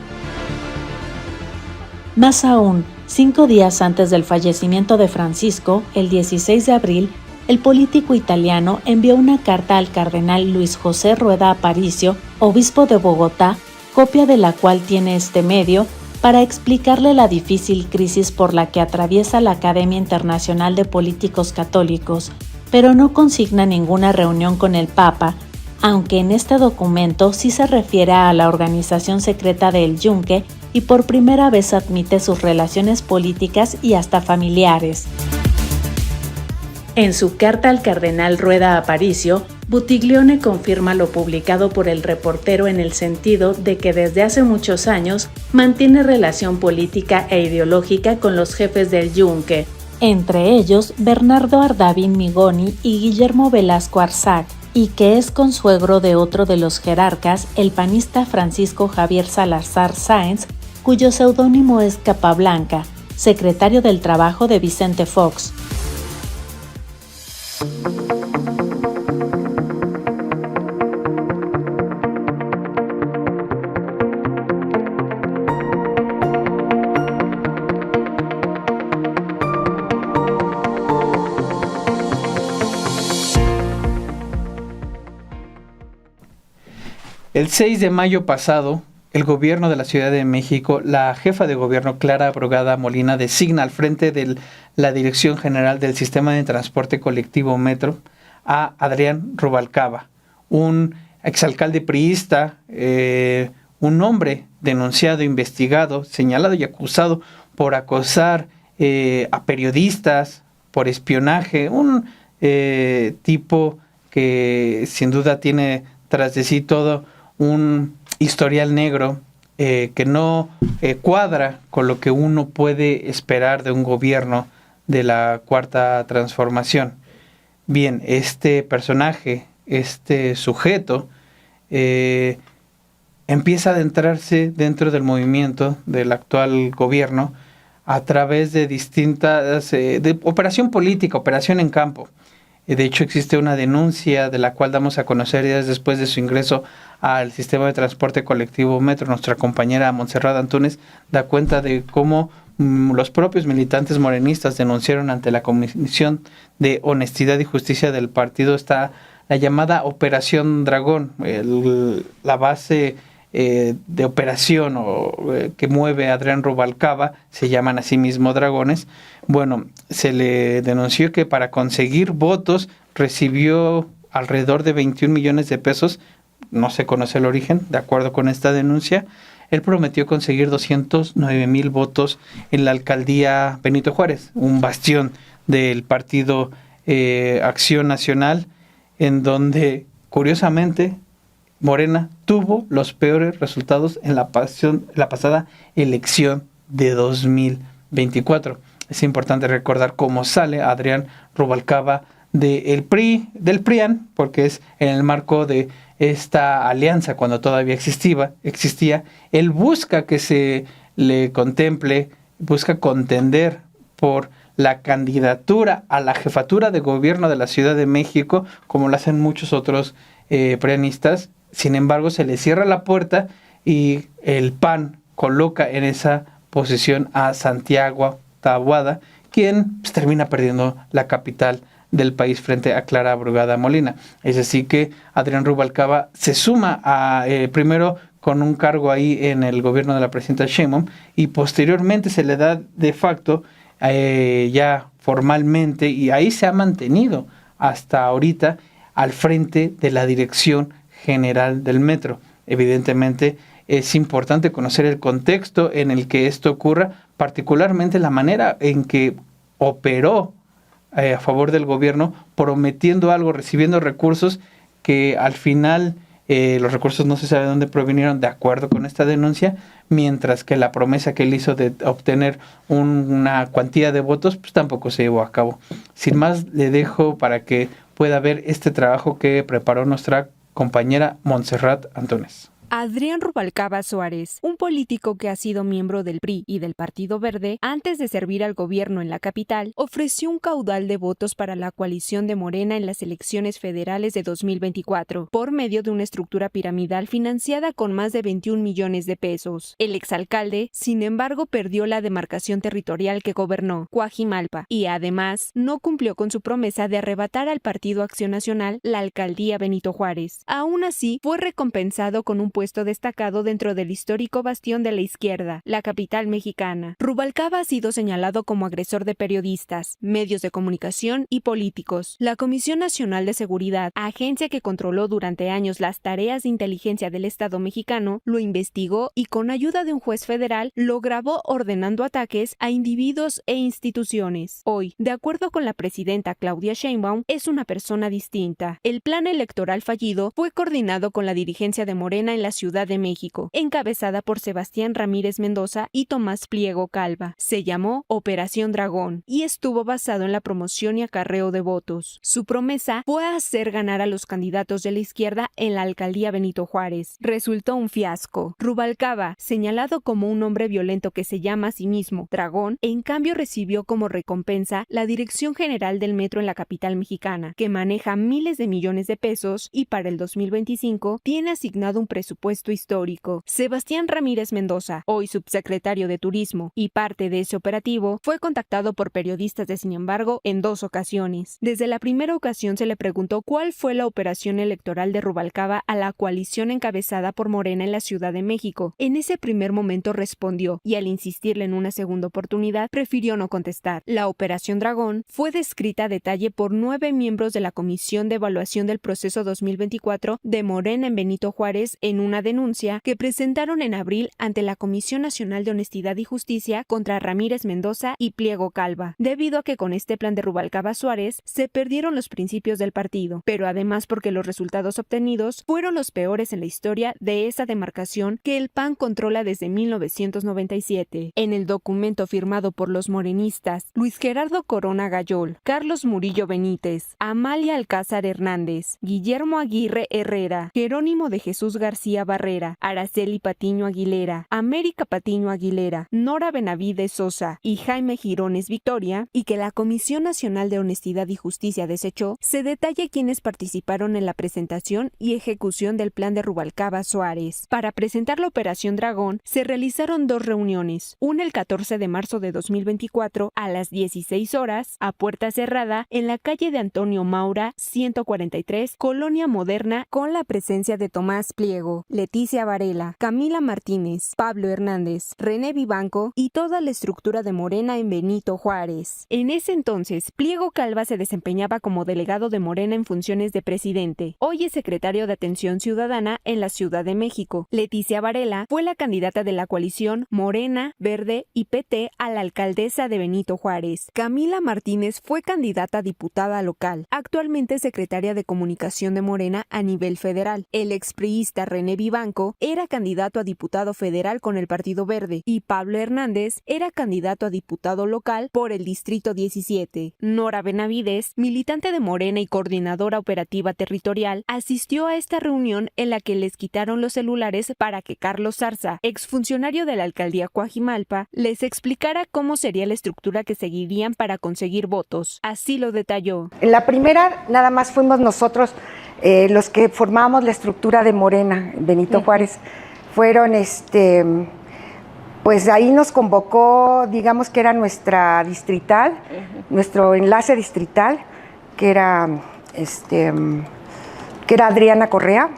Más aún, 5 días antes del fallecimiento de Francisco, el 16 de abril, el político italiano envió una carta al cardenal Luis José Rueda Aparicio, obispo de Bogotá, copia de la cual tiene este medio, para explicarle la difícil crisis por la que atraviesa la Academia Internacional de Políticos Católicos, pero no consigna ninguna reunión con el Papa, aunque en este documento sí se refiere a la organización secreta del Yunque y por primera vez admite sus relaciones políticas y hasta familiares. En su carta al cardenal Rueda Aparicio, Buttiglione confirma lo publicado por el reportero en el sentido de que desde hace muchos años mantiene relación política e ideológica con los jefes del Yunque, entre ellos Bernardo Ardavín Migoni y Guillermo Velasco Arzac, y que es consuegro de otro de los jerarcas, el panista Francisco Javier Salazar Sáenz, cuyo seudónimo es Capablanca, secretario del Trabajo de Vicente Fox. El 6 de mayo pasado, el gobierno de la Ciudad de México, la jefa de gobierno Clara Brugada Molina designa al frente de la Dirección General del Sistema de Transporte Colectivo Metro a Adrián Rubalcaba, un exalcalde priista, un hombre denunciado, investigado, señalado y acusado por acosar a periodistas, por espionaje, un tipo que sin duda tiene tras de sí todo un historial negro que no cuadra con lo que uno puede esperar de un gobierno de la Cuarta Transformación. Bien, este personaje, este sujeto, empieza a adentrarse dentro del movimiento del actual gobierno a través de distintas, de operación política, operación en campo. De hecho, existe una denuncia de la cual damos a conocer días después de su ingreso al sistema de transporte colectivo Metro. Nuestra compañera Montserrat Antúnez da cuenta de cómo los propios militantes morenistas denunciaron ante la Comisión de Honestidad y Justicia del partido la llamada Operación Dragón, la base de operación que mueve a Adrián Rubalcaba, se llaman a sí mismo dragones. Bueno, se le denunció que para conseguir votos recibió alrededor de 21 millones de pesos, no se conoce el origen, de acuerdo con esta denuncia. Él prometió conseguir 209,000 votos en la alcaldía Benito Juárez, un bastión del partido Acción Nacional, en donde, curiosamente, Morena tuvo los peores resultados en la pasada elección de 2024. Es importante recordar cómo sale Adrián Rubalcaba del PRIAN, porque es en el marco de esta alianza cuando todavía existía. Él busca que se le contemple, busca contender por la candidatura a la jefatura de gobierno de la Ciudad de México, como lo hacen muchos otros prianistas. Sin embargo, se le cierra la puerta y el PAN coloca en esa posición a Santiago Taboada, quien termina perdiendo la capital del país frente a Clara Brugada Molina. Es así que Adrián Rubalcaba se suma primero con un cargo ahí en el gobierno de la presidenta Sheinbaum y posteriormente se le da de facto ya formalmente, y ahí se ha mantenido hasta ahorita al frente de la Dirección General del Metro. Evidentemente es importante conocer el contexto en el que esto ocurra, particularmente la manera en que operó a favor del gobierno, prometiendo algo, recibiendo recursos que al final los recursos no se sabe de dónde provinieron de acuerdo con esta denuncia, mientras que la promesa que él hizo de obtener una cuantía de votos, pues tampoco se llevó a cabo. Sin más, le dejo para que pueda ver este trabajo que preparó nuestra compañera Montserrat Antunes. Adrián Rubalcaba Suárez, un político que ha sido miembro del PRI y del Partido Verde antes de servir al gobierno en la capital, ofreció un caudal de votos para la coalición de Morena en las elecciones federales de 2024, por medio de una estructura piramidal financiada con más de 21 millones de pesos. El exalcalde, sin embargo, perdió la demarcación territorial que gobernó, Coajimalpa, y además no cumplió con su promesa de arrebatar al Partido Acción Nacional la alcaldía Benito Juárez. Aún así, fue recompensado con un puesto destacado dentro del histórico bastión de la izquierda, la capital mexicana. Rubalcaba ha sido señalado como agresor de periodistas, medios de comunicación y políticos. La Comisión Nacional de Seguridad, agencia que controló durante años las tareas de inteligencia del Estado mexicano, lo investigó y con ayuda de un juez federal lo grabó ordenando ataques a individuos e instituciones. Hoy, de acuerdo con la presidenta Claudia Sheinbaum, es una persona distinta. El plan electoral fallido fue coordinado con la dirigencia de Morena en la Ciudad de México, encabezada por Sebastián Ramírez Mendoza y Tomás Pliego Calva. Se llamó Operación Dragón y estuvo basado en la promoción y acarreo de votos. Su promesa fue hacer ganar a los candidatos de la izquierda en la alcaldía Benito Juárez. Resultó un fiasco. Rubalcaba, señalado como un hombre violento que se llama a sí mismo Dragón, en cambio recibió como recompensa la Dirección General del Metro en la capital mexicana, que maneja miles de millones de pesos y para el 2025 tiene asignado un presupuesto histórico. Sebastián Ramírez Mendoza, hoy subsecretario de Turismo y parte de ese operativo, fue contactado por periodistas de Sin Embargo en 2 ocasiones. Desde la primera ocasión se le preguntó cuál fue la operación electoral de Rubalcaba a la coalición encabezada por Morena en la Ciudad de México. En ese primer momento respondió y al insistirle en una segunda oportunidad prefirió no contestar. La Operación Dragón fue descrita a detalle por 9 miembros de la Comisión de Evaluación del Proceso 2024 de Morena en Benito Juárez en una denuncia que presentaron en abril ante la Comisión Nacional de Honestidad y Justicia contra Ramírez Mendoza y Pliego Calva, debido a que con este plan de Rubalcaba Suárez se perdieron los principios del partido, pero además porque los resultados obtenidos fueron los peores en la historia de esa demarcación que el PAN controla desde 1997. En el documento firmado por los morenistas Luis Gerardo Corona Gayol, Carlos Murillo Benítez, Amalia Alcázar Hernández, Guillermo Aguirre Herrera, Jerónimo de Jesús García Barrera, Araceli Patiño Aguilera, América Patiño Aguilera, Nora Benavides Sosa y Jaime Girones Victoria, y que la Comisión Nacional de Honestidad y Justicia desechó, se detalla quienes participaron en la presentación y ejecución del plan de Rubalcaba Suárez. Para presentar la Operación Dragón, se realizaron 2 reuniones, una el 14 de marzo de 2024 a las 16 horas, a puerta cerrada, en la calle de Antonio Maura, 143, Colonia Moderna, con la presencia de Tomás Pliego, Leticia Varela, Camila Martínez, Pablo Hernández, René Vivanco y toda la estructura de Morena en Benito Juárez. En ese entonces, Pliego Calva se desempeñaba como delegado de Morena en funciones de presidente. Hoy es secretario de Atención Ciudadana en la Ciudad de México. Leticia Varela fue la candidata de la coalición Morena, Verde y PT a la alcaldesa de Benito Juárez. Camila Martínez fue candidata a diputada local, actualmente secretaria de Comunicación de Morena a nivel federal. El expriista René Vivanco era candidato a diputado federal con el Partido Verde y Pablo Hernández era candidato a diputado local por el Distrito 17. Nora Benavides, militante de Morena y coordinadora operativa territorial, asistió a esta reunión en la que les quitaron los celulares para que Carlos Zarza, exfuncionario de la alcaldía Coajimalpa, les explicara cómo sería la estructura que seguirían para conseguir votos. Así lo detalló. En la primera nada más fuimos nosotros los que formamos la estructura de Morena, Benito Juárez. Fueron, pues ahí nos convocó, digamos que era nuestra distrital, nuestro enlace distrital, que era Adriana Correa,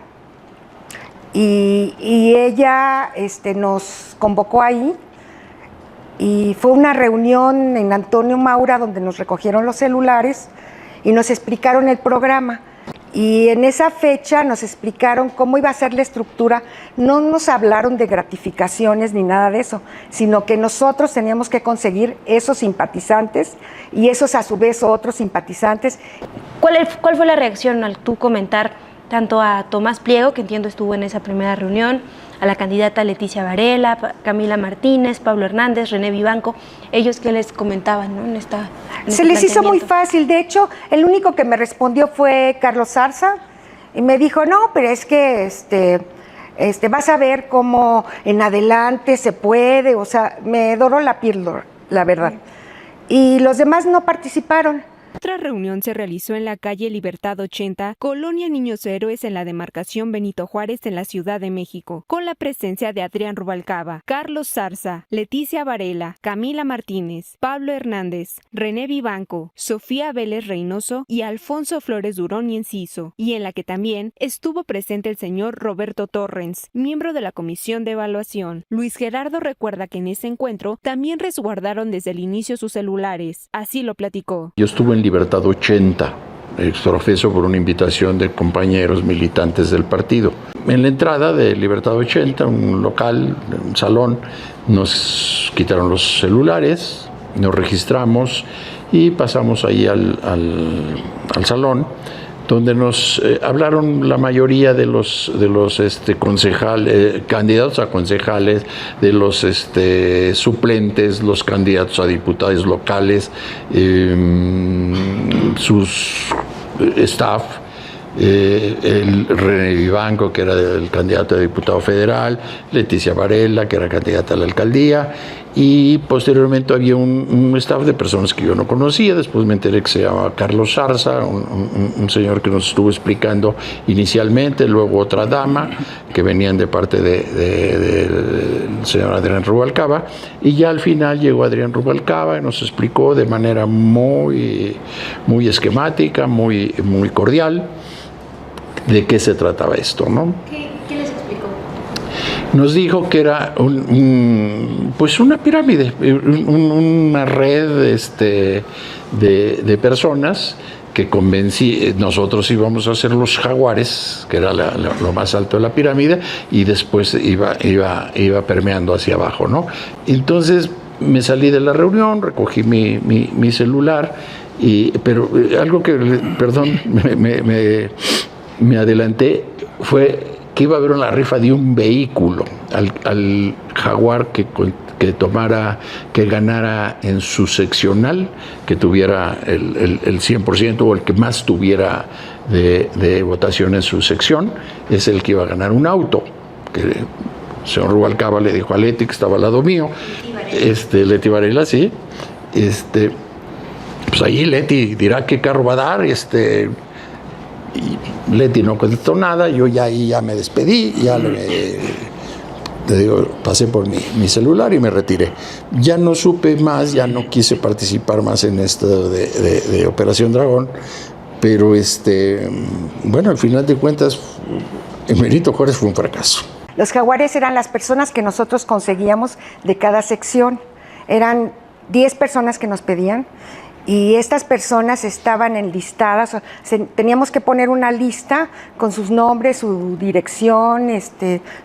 y ella nos convocó ahí, y fue una reunión en Antonio Maura donde nos recogieron los celulares y nos explicaron el programa. Y en esa fecha nos explicaron cómo iba a ser la estructura. No nos hablaron de gratificaciones ni nada de eso, sino que nosotros teníamos que conseguir esos simpatizantes y esos a su vez otros simpatizantes. ¿Cuál fue la reacción al tú comentar tanto a Tomás Pliego, que entiendo estuvo en esa primera reunión, a la candidata Leticia Varela, Camila Martínez, Pablo Hernández, René Vivanco, ellos que les comentaban, ¿no? Se les hizo muy fácil, de hecho, el único que me respondió fue Carlos Zarza, y me dijo, no, pero es que vas a ver cómo en adelante se puede, o sea, me doró la píldora, la verdad. Y los demás no participaron. Otra reunión se realizó en la calle Libertad 80, Colonia Niños Héroes, en la demarcación Benito Juárez, en la Ciudad de México, con la presencia de Adrián Rubalcaba, Carlos Zarza, Leticia Varela, Camila Martínez, Pablo Hernández, René Vivanco, Sofía Vélez Reynoso y Alfonso Flores Durón y Enciso, y en la que también estuvo presente el señor Roberto Torrens, miembro de la Comisión de Evaluación. Luis Gerardo recuerda que en ese encuentro también resguardaron desde el inicio sus celulares. Así lo platicó. Yo estuve en Libertad 80, exprofeso por una invitación de compañeros militantes del partido. En la entrada de Libertad 80, un local, un salón, nos quitaron los celulares, nos registramos y pasamos ahí al salón, donde nos hablaron la mayoría de los concejales, candidatos a concejales, de los suplentes, los candidatos a diputados locales, sus staff, el René Vivanco, que era el candidato a diputado federal, Leticia Varela, que era candidata a la alcaldía, y posteriormente había un staff de personas que yo no conocía. Después me enteré que se llamaba Carlos Zarza, un señor que nos estuvo explicando inicialmente, luego otra dama que venían de parte del señor Adrián Rubalcaba, y ya al final llegó Adrián Rubalcaba y nos explicó de manera muy esquemática, muy cordial, de qué se trataba esto, ¿no? ¿Qué les explicó? Nos dijo que era pues una pirámide, una red de personas que nosotros íbamos a ser los jaguares, que era lo más alto de la pirámide, y después iba permeando hacia abajo, ¿no? Entonces me salí de la reunión, recogí mi celular, pero algo que, perdón, me adelanté, fue que iba a haber una rifa de un vehículo al jaguar que ganara en su seccional, que tuviera el 100% o el que más tuviera de votación en su sección, es el que iba a ganar un auto. Que el señor Rubalcaba le dijo a Leti, que estaba al lado mío, Leti Varela, sí, pues ahí Leti dirá qué carro va a dar, y Leti no contestó nada, yo ya me despedí, te digo, pasé por mi celular y me retiré. Ya no supe más, ya no quise participar más en esto de Operación Dragón, pero bueno, al final de cuentas, en Benito Juárez fue un fracaso. Los jaguares eran las personas que nosotros conseguíamos de cada sección. Eran 10 personas que nos pedían, y estas personas estaban enlistadas, teníamos que poner una lista con sus nombres, su dirección,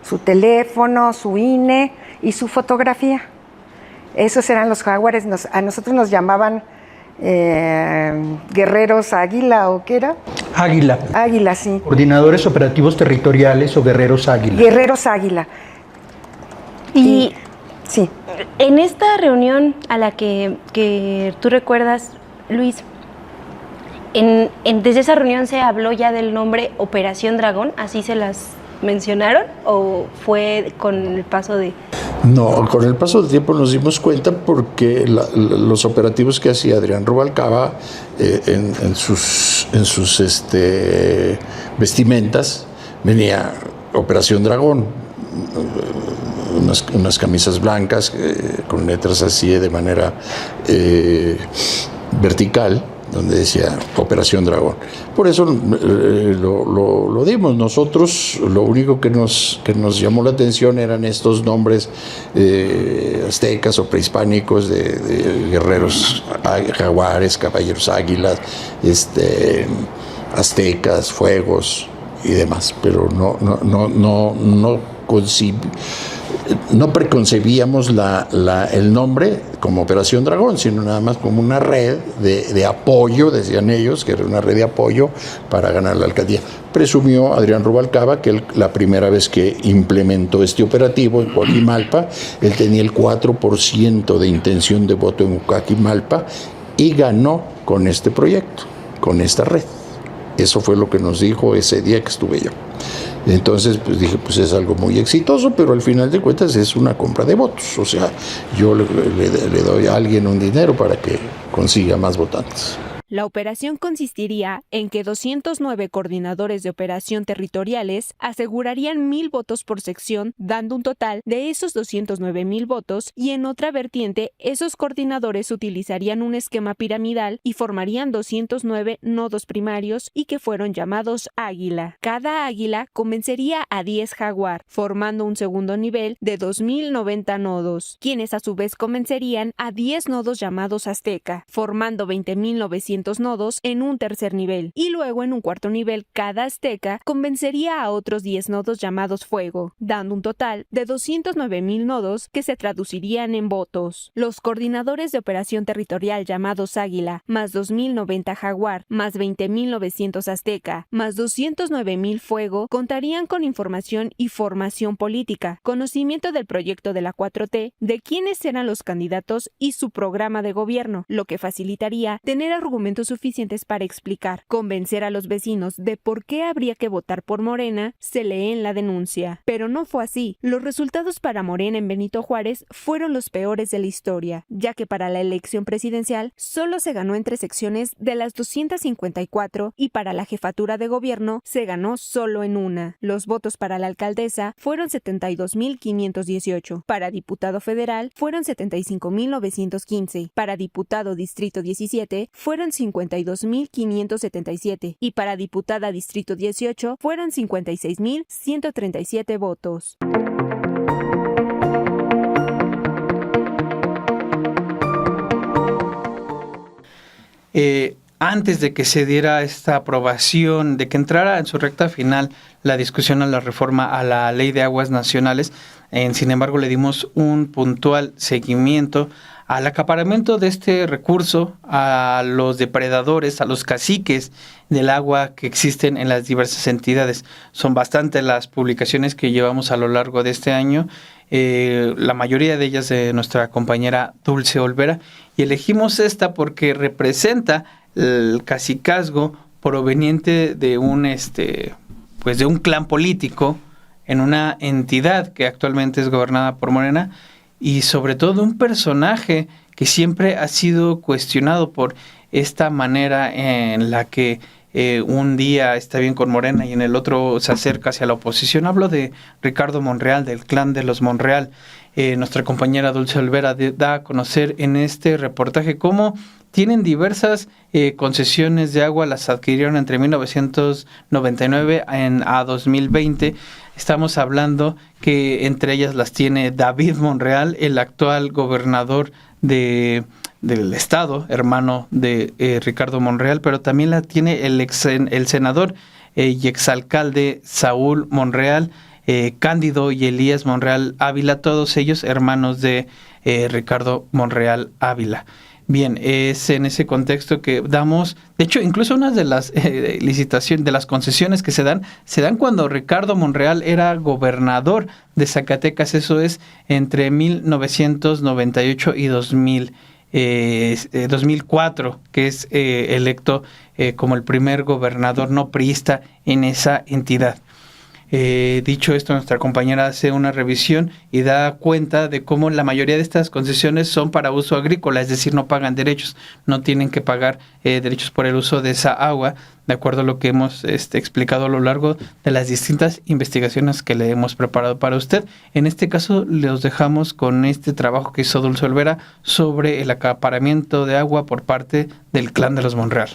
su teléfono, su INE y su fotografía. Esos eran los jaguares. A nosotros nos llamaban guerreros águila, ¿o qué era? Águila. Águila, sí. Coordinadores operativos territoriales o guerreros águila. Guerreros águila. Y sí. En esta reunión a la que tú recuerdas, Luis, desde esa reunión se habló ya del nombre Operación Dragón, ¿así se las mencionaron o fue con el paso de...? No, con el paso del tiempo nos dimos cuenta, porque los operativos que hacía Adrián Rubalcaba en sus vestimentas, venía Operación Dragón, unas camisas blancas con letras así de manera vertical, donde decía Operación Dragón. Por eso lo dimos. Nosotros lo único que nos llamó la atención eran estos nombres aztecas o prehispánicos de guerreros jaguares, caballeros águilas, aztecas, fuegos y demás, pero no no preconcebíamos el nombre como Operación Dragón, sino nada más como una red de apoyo, decían ellos, que era una red de apoyo para ganar la alcaldía. Presumió Adrián Rubalcaba que la primera vez que implementó este operativo en Coajimalpa, él tenía el 4% de intención de voto en Coajimalpa y ganó con este proyecto, con esta red. Eso fue lo que nos dijo ese día que estuve yo. Entonces, pues dije, pues es algo muy exitoso, pero al final de cuentas es una compra de votos. O sea, yo le doy a alguien un dinero para que consiga más votantes. La operación consistiría en que 209 coordinadores de operación territoriales asegurarían 1,000 votos por sección, dando un total de esos 209,000 votos, y en otra vertiente, esos coordinadores utilizarían un esquema piramidal y formarían 209 nodos primarios y que fueron llamados águila. Cada águila convencería a 10 jaguar, formando un segundo nivel de 2,090 nodos, quienes a su vez convencerían a 10 nodos llamados azteca, formando 20,900 nodos en un tercer nivel, y luego en un cuarto nivel cada azteca convencería a otros 10 nodos llamados fuego, dando un total de 209,000 nodos que se traducirían en votos. Los coordinadores de operación territorial llamados águila, más 2,090 jaguar, más 20,900 azteca, más 209,000 fuego, contarían con información y formación política, conocimiento del proyecto de la 4T, de quiénes eran los candidatos y su programa de gobierno, lo que facilitaría tener argumentos suficientes para explicar, convencer a los vecinos de por qué habría que votar por Morena, se lee en la denuncia. Pero no fue así. Los resultados para Morena en Benito Juárez fueron los peores de la historia, ya que para la elección presidencial solo se ganó en 3 secciones de las 254 y para la jefatura de gobierno se ganó solo en una. Los votos para la alcaldesa fueron 72,518, para diputado federal fueron 75,915, para diputado distrito 17 fueron 52,577 y para diputada distrito 18 fueron 56,137 votos. Antes de que se diera esta aprobación, de que entrara en su recta final la discusión a la reforma a la Ley de Aguas Nacionales, sin embargo le dimos un puntual seguimiento al acaparamiento de este recurso, a los depredadores, a los caciques del agua que existen en las diversas entidades. Son bastantes las publicaciones que llevamos a lo largo de este año, la mayoría de ellas de nuestra compañera Dulce Olvera, y elegimos esta porque representa el cacicazgo proveniente de un clan político en una entidad que actualmente es gobernada por Morena, y sobre todo un personaje que siempre ha sido cuestionado por esta manera en la que un día está bien con Morena y en el otro se acerca hacia la oposición. Hablo de Ricardo Monreal, del clan de los Monreal. Nuestra compañera Dulce Olvera da a conocer en este reportaje cómo tienen diversas concesiones de agua, las adquirieron entre 1999 a 2020. Estamos hablando que entre ellas las tiene David Monreal, el actual gobernador del estado, hermano de Ricardo Monreal, pero también la tiene el senador y exalcalde Saúl Monreal, Cándido y Elías Monreal Ávila, todos ellos hermanos de Ricardo Monreal Ávila. Bien, es en ese contexto que damos, de hecho, incluso unas de las licitaciones, de las concesiones que se dan cuando Ricardo Monreal era gobernador de Zacatecas, eso es entre 1998 y 2004, que es electo como el primer gobernador no priista en esa entidad. Dicho esto, nuestra compañera hace una revisión y da cuenta de cómo la mayoría de estas concesiones son para uso agrícola, es decir, no pagan derechos, no tienen que pagar derechos por el uso de esa agua, de acuerdo a lo que hemos explicado a lo largo de las distintas investigaciones que le hemos preparado para usted. En este caso, los dejamos con este trabajo que hizo Dulce Olvera sobre el acaparamiento de agua por parte del clan de los Monreal.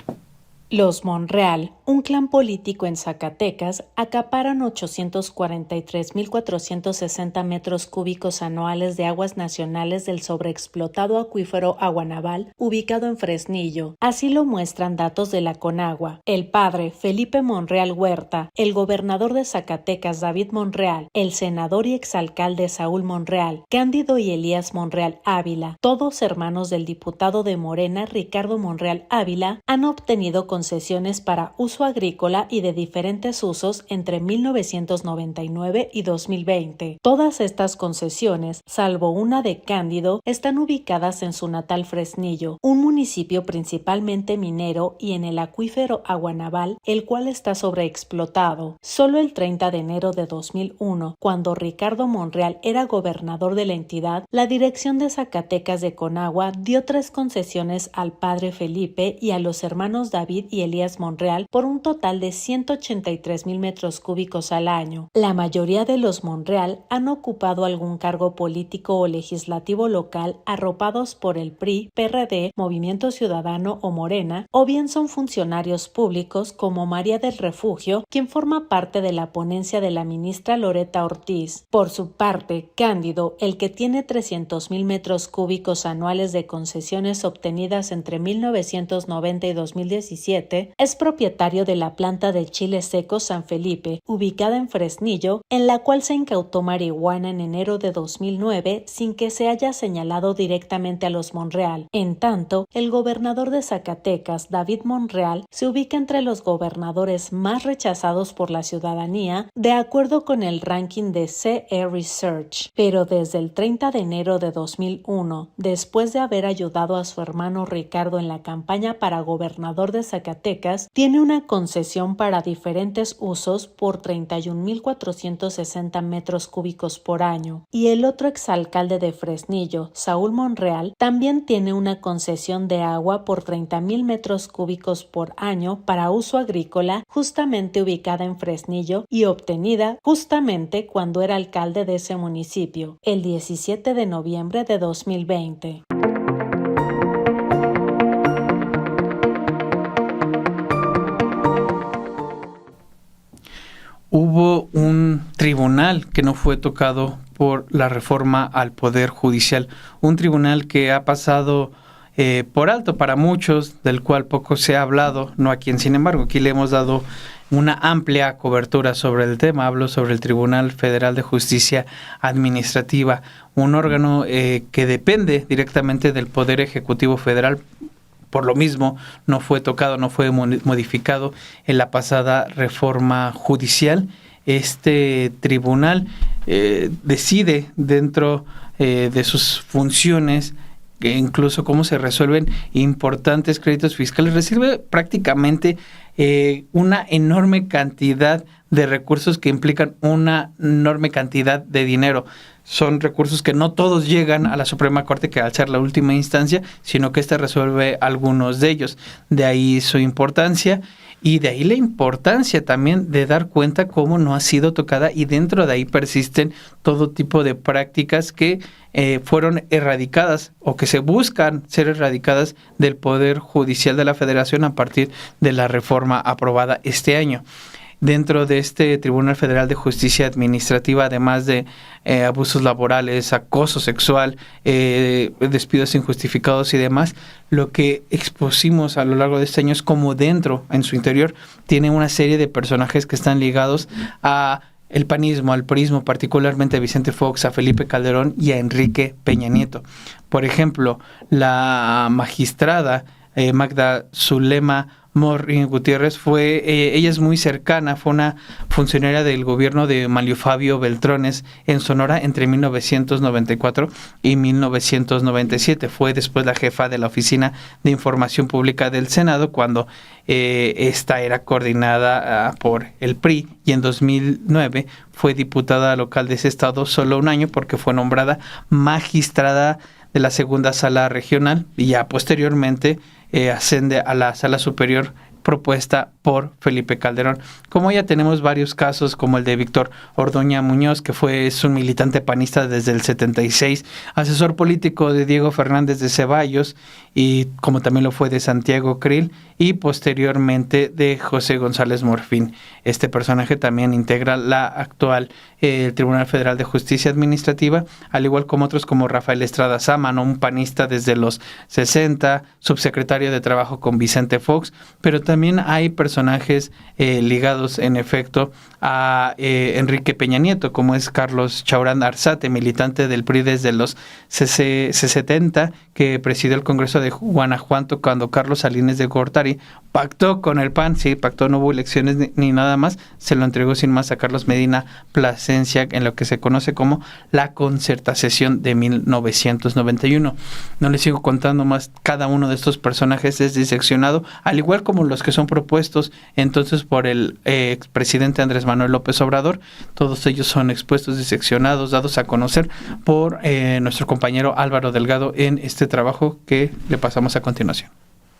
Los Monreal, un clan político en Zacatecas, acaparan 843.460 metros cúbicos anuales de aguas nacionales del sobreexplotado acuífero Aguanaval, ubicado en Fresnillo. Así lo muestran datos de la Conagua. El padre, Felipe Monreal Huerta, el gobernador de Zacatecas, David Monreal, el senador y exalcalde Saúl Monreal, Cándido y Elías Monreal Ávila, todos hermanos del diputado de Morena, Ricardo Monreal Ávila, han obtenido concesiones para uso agrícola y de diferentes usos entre 1999 y 2020. Todas estas concesiones, salvo una de Cándido, están ubicadas en su natal Fresnillo, un municipio principalmente minero y en el acuífero Aguanaval, el cual está sobreexplotado. Solo el 30 de enero de 2001, cuando Ricardo Monreal era gobernador de la entidad, la dirección de Zacatecas de Conagua dio 3 concesiones al padre Felipe y a los hermanos David y Elías Monreal por un total de 183,000 metros cúbicos al año. La mayoría de los Monreal han ocupado algún cargo político o legislativo local arropados por el PRI, PRD, Movimiento Ciudadano o Morena, o bien son funcionarios públicos como María del Refugio, quien forma parte de la ponencia de la ministra Loreta Ortiz. Por su parte, Cándido, el que tiene 300,000 metros cúbicos anuales de concesiones obtenidas entre 1990 y 2017, es propietario de la planta de chile seco San Felipe, ubicada en Fresnillo, en la cual se incautó marihuana en enero de 2009 sin que se haya señalado directamente a los Monreal. En tanto, el gobernador de Zacatecas, David Monreal, se ubica entre los gobernadores más rechazados por la ciudadanía, de acuerdo con el ranking de CE Research. Pero desde el 30 de enero de 2001, después de haber ayudado a su hermano Ricardo en la campaña para gobernador de Zacatecas, tiene una concesión para diferentes usos por 31,460 metros cúbicos por año. Y el otro exalcalde de Fresnillo, Saúl Monreal, también tiene una concesión de agua por 30,000 metros cúbicos por año para uso agrícola, justamente ubicada en Fresnillo y obtenida justamente cuando era alcalde de ese municipio, el 17 de noviembre de 2020. Hubo un tribunal que no fue tocado por la reforma al Poder Judicial, un tribunal que ha pasado por alto para muchos, del cual poco se ha hablado, no aquí sin embargo, aquí le hemos dado una amplia cobertura sobre el tema. Hablo sobre el Tribunal Federal de Justicia Administrativa, un órgano que depende directamente del Poder Ejecutivo Federal. Por lo mismo, no fue tocado, no fue modificado en la pasada reforma judicial. Este tribunal decide dentro de sus funciones, que incluso cómo se resuelven importantes créditos fiscales. Recibe prácticamente una enorme cantidad de recursos que implican una enorme cantidad de dinero. Son recursos que no todos llegan a la Suprema Corte, que al ser la última instancia, sino que ésta resuelve algunos de ellos. De ahí su importancia y de ahí la importancia también de dar cuenta cómo no ha sido tocada, y dentro de ahí persisten todo tipo de prácticas que fueron erradicadas o que se buscan ser erradicadas del Poder Judicial de la Federación a partir de la reforma aprobada este año. Dentro de este Tribunal Federal de Justicia Administrativa, además de abusos laborales, acoso sexual, despidos injustificados y demás, lo que expusimos a lo largo de este año es cómo dentro, en su interior, tiene una serie de personajes que están ligados a el panismo, al priismo, particularmente a Vicente Fox, a Felipe Calderón y a Enrique Peña Nieto. Por ejemplo, la magistrada Magda Zulema Morrín Gutiérrez ella es muy cercana, fue una funcionaria del gobierno de Manlio Fabio Beltrones en Sonora entre 1994 y 1997. Fue después la jefa de la Oficina de Información Pública del Senado cuando esta era coordinada por el PRI, y en 2009 fue diputada local de ese estado solo un año porque fue nombrada magistrada de la segunda sala regional y ya posteriormente asciende a la sala superior propuesta por Felipe Calderón. Como ya tenemos varios casos, como el de Víctor Orduña Muñoz, que es un militante panista desde el 76, asesor político de Diego Fernández de Ceballos, y como también lo fue de Santiago Krill, y posteriormente de José González Morfín. Este personaje también integra la actual Tribunal Federal de Justicia Administrativa, al igual como otros como Rafael Estrada Sámano, un panista desde los 60, subsecretario de Trabajo con Vicente Fox, pero también hay personajes ligados en efecto a Enrique Peña Nieto, como es Carlos Chaurán Arzate, militante del PRI desde los 70, que presidió el Congreso de Guanajuato cuando Carlos Salinas de Gortari pactó con el PAN, sí, pactó, no hubo elecciones ni nada más, se lo entregó sin más a Carlos Medina Plasencia en lo que se conoce como la Concertación de 1991. No les sigo contando más, cada uno de estos personajes es diseccionado, al igual como los que son propuestos entonces por el expresidente Andrés Manuel López Obrador. Todos ellos son expuestos, diseccionados, dados a conocer por nuestro compañero Álvaro Delgado en este trabajo que le pasamos a continuación.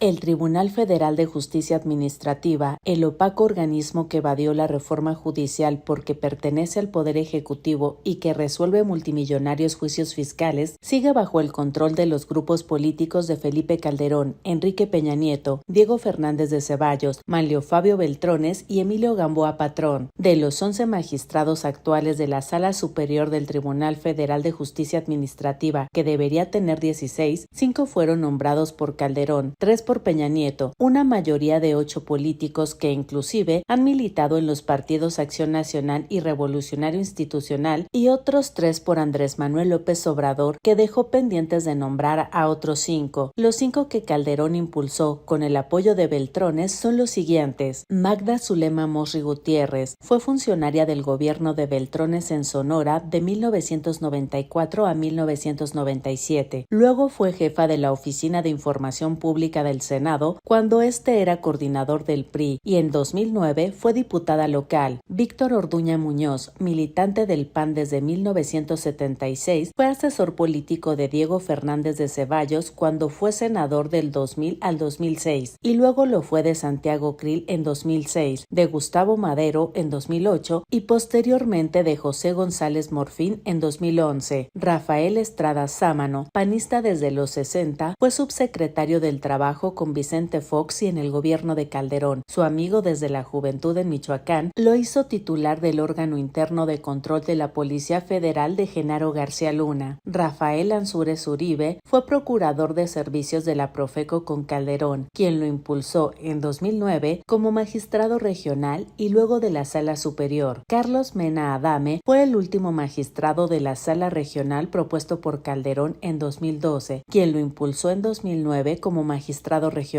El Tribunal Federal de Justicia Administrativa, el opaco organismo que evadió la reforma judicial porque pertenece al Poder Ejecutivo y que resuelve multimillonarios juicios fiscales, sigue bajo el control de los grupos políticos de Felipe Calderón, Enrique Peña Nieto, Diego Fernández de Ceballos, Manlio Fabio Beltrones y Emilio Gamboa Patrón. De los 11 magistrados actuales de la Sala Superior del Tribunal Federal de Justicia Administrativa, que debería tener 16, 5 fueron nombrados por Calderón, 3 por Peña Nieto, una mayoría de 8 políticos que inclusive han militado en los partidos Acción Nacional y Revolucionario Institucional, y otros 3 por Andrés Manuel López Obrador, que dejó pendientes de nombrar a otros 5. Los 5 que Calderón impulsó con el apoyo de Beltrones son los siguientes: Magda Zulema Mosri Gutiérrez, fue funcionaria del gobierno de Beltrones en Sonora de 1994 a 1997. Luego fue jefa de la Oficina de Información Pública del Senado cuando este era coordinador del PRI, y en 2009 fue diputada local. Víctor Orduña Muñoz, militante del PAN desde 1976, fue asesor político de Diego Fernández de Ceballos cuando fue senador del 2000 al 2006, y luego lo fue de Santiago Krill en 2006, de Gustavo Madero en 2008 y posteriormente de José González Morfín en 2011. Rafael Estrada Sámano, panista desde los 60, fue subsecretario del Trabajo con Vicente Fox y en el gobierno de Calderón. Su amigo desde la juventud en Michoacán lo hizo titular del órgano interno de control de la Policía Federal de Genaro García Luna. Rafael Ansúrez Uribe fue procurador de servicios de la Profeco con Calderón, quien lo impulsó en 2009 como magistrado regional y luego de la Sala Superior. Carlos Mena Adame fue el último magistrado de la Sala Regional propuesto por Calderón en 2012, quien lo impulsó en 2009 como magistrado regional.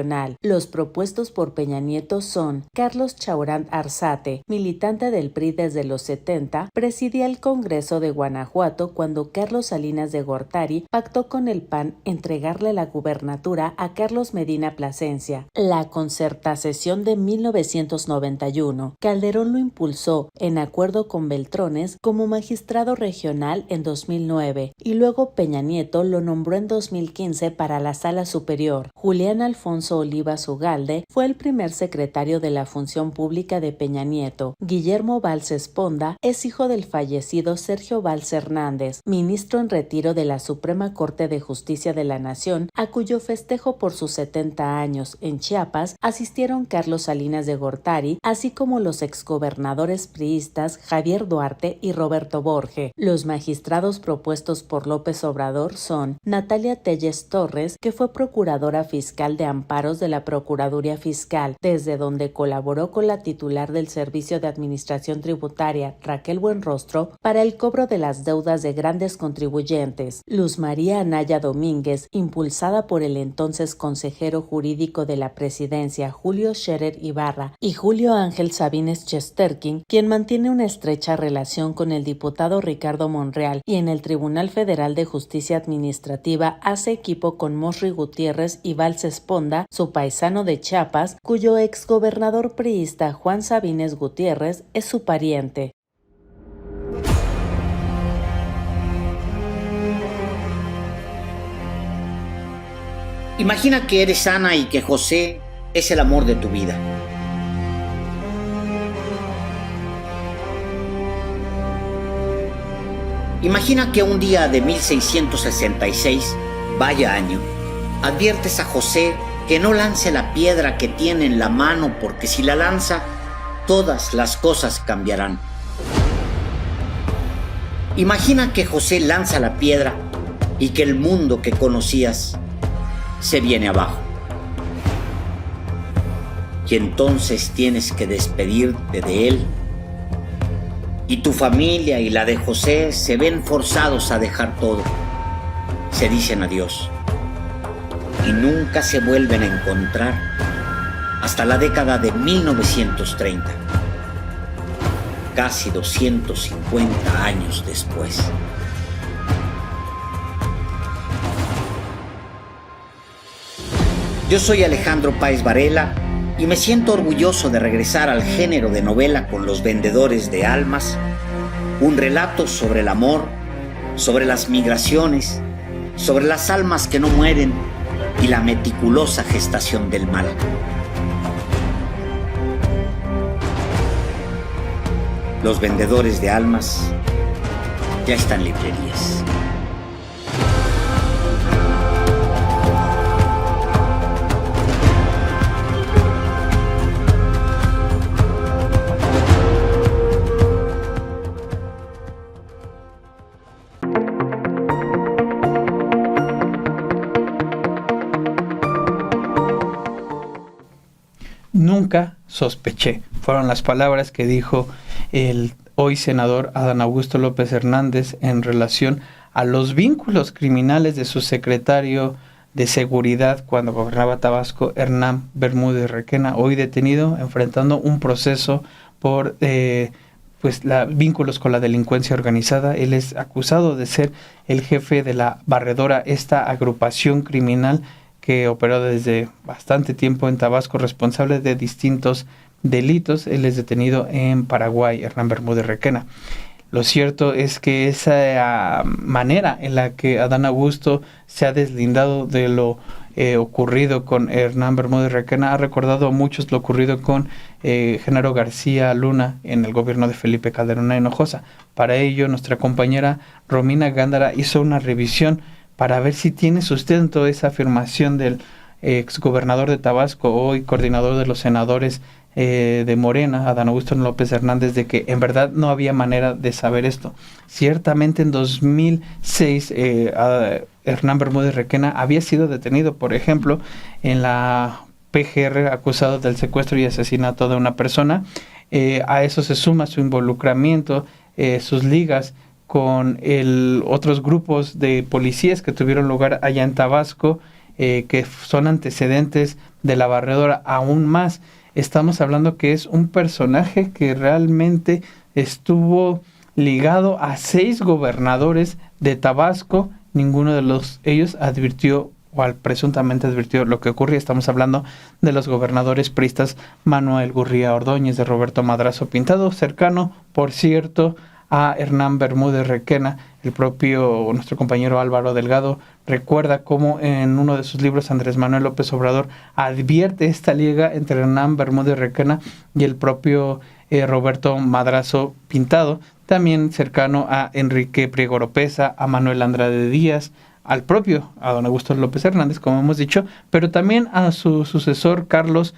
Los propuestos por Peña Nieto son Carlos Chaurán Arzate, militante del PRI desde los 70, presidía el Congreso de Guanajuato cuando Carlos Salinas de Gortari pactó con el PAN entregarle la gubernatura a Carlos Medina Plasencia. La Concertación de 1991, Calderón lo impulsó en acuerdo con Beltrones como magistrado regional en 2009 y luego Peña Nieto lo nombró en 2015 para la Sala Superior. Julián Alfonso Olivas Ugalde fue el primer secretario de la Función Pública de Peña Nieto. Guillermo Valls Esponda es hijo del fallecido Sergio Valls Hernández, ministro en retiro de la Suprema Corte de Justicia de la Nación, a cuyo festejo por sus 70 años en Chiapas asistieron Carlos Salinas de Gortari, así como los exgobernadores priistas Javier Duarte y Roberto Borge. Los magistrados propuestos por López Obrador son Natalia Telles Torres, que fue procuradora fiscal de amparos de la Procuraduría Fiscal, desde donde colaboró con la titular del Servicio de Administración Tributaria, Raquel Buenrostro, para el cobro de las deudas de grandes contribuyentes. Luz María Anaya Domínguez, impulsada por el entonces consejero jurídico de la Presidencia, Julio Scherer Ibarra, y Julio Ángel Sabines Chesterkin, quien mantiene una estrecha relación con el diputado Ricardo Monreal, y en el Tribunal Federal de Justicia Administrativa hace equipo con Mosri Gutiérrez y Valls Esponda, su paisano de Chiapas, cuyo exgobernador priista Juan Sabines Gutiérrez es su pariente. Imagina que eres Ana y que José es el amor de tu vida. Imagina que un día de 1666, vaya año, adviertes a José que no lance la piedra que tiene en la mano, porque si la lanza, todas las cosas cambiarán. Imagina que José lanza la piedra y que el mundo que conocías se viene abajo. Y entonces tienes que despedirte de él. Y tu familia y la de José se ven forzados a dejar todo. Se dicen adiós. Y nunca se vuelven a encontrar hasta la década de 1930. Casi 250 años después. Yo soy Alejandro Páez Varela y me siento orgulloso de regresar al género de novela con Los Vendedores de Almas, un relato sobre el amor, sobre las migraciones, sobre las almas que no mueren y la meticulosa gestación del mal. Los Vendedores de Almas ya están en librerías. Nunca sospeché. Fueron las palabras que dijo el hoy senador Adán Augusto López Hernández en relación a los vínculos criminales de su secretario de Seguridad cuando gobernaba Tabasco, Hernán Bermúdez Requena, hoy detenido, enfrentando un proceso por vínculos con la delincuencia organizada. Él es acusado de ser el jefe de la Barredora, esta agrupación criminal que operó desde bastante tiempo en Tabasco, responsable de distintos delitos. Él es detenido en Paraguay, Hernán Bermúdez Requena. Lo cierto es que esa manera en la que Adán Augusto se ha deslindado de lo ocurrido con Hernán Bermúdez Requena ha recordado a muchos lo ocurrido con Genaro García Luna en el gobierno de Felipe Calderón Hinojosa. Para ello, nuestra compañera Romina Gándara hizo una revisión para ver si tiene sustento esa afirmación del exgobernador de Tabasco, hoy coordinador de los senadores de Morena, Adán Augusto López Hernández, de que en verdad no había manera de saber esto. Ciertamente en 2006 Hernán Bermúdez Requena había sido detenido, por ejemplo, en la PGR, acusado del secuestro y asesinato de una persona. A eso se suma su involucramiento, sus ligas con otros grupos de policías que tuvieron lugar allá en Tabasco, que son antecedentes de la Barredora. Aún más, estamos hablando que es un personaje que realmente estuvo ligado a 6 gobernadores de Tabasco. Ninguno de ellos advirtió o presuntamente advirtió lo que ocurría. Estamos hablando de los gobernadores priistas Manuel Gurría Ordóñez, de Roberto Madrazo Pintado, cercano, por cierto, a Hernán Bermúdez Requena. El propio nuestro compañero Álvaro Delgado recuerda cómo en uno de sus libros Andrés Manuel López Obrador advierte esta liga entre Hernán Bermúdez Requena y el propio Roberto Madrazo Pintado, también cercano a Enrique Priego Oropesa, a Manuel Andrade Díaz, al propio Adán Augusto López Hernández, como hemos dicho, pero también a su sucesor Carlos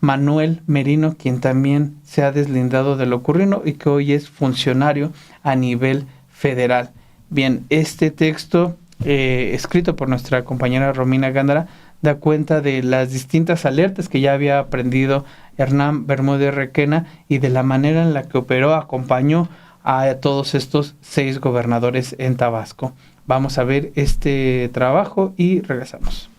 Manuel Merino, quien también se ha deslindado de lo ocurrido y que hoy es funcionario a nivel federal. Bien, este texto escrito por nuestra compañera Romina Gándara da cuenta de las distintas alertas que ya había aprendido Hernán Bermúdez Requena y de la manera en la que operó, acompañó a todos estos 6 gobernadores en Tabasco. Vamos a ver este trabajo y regresamos.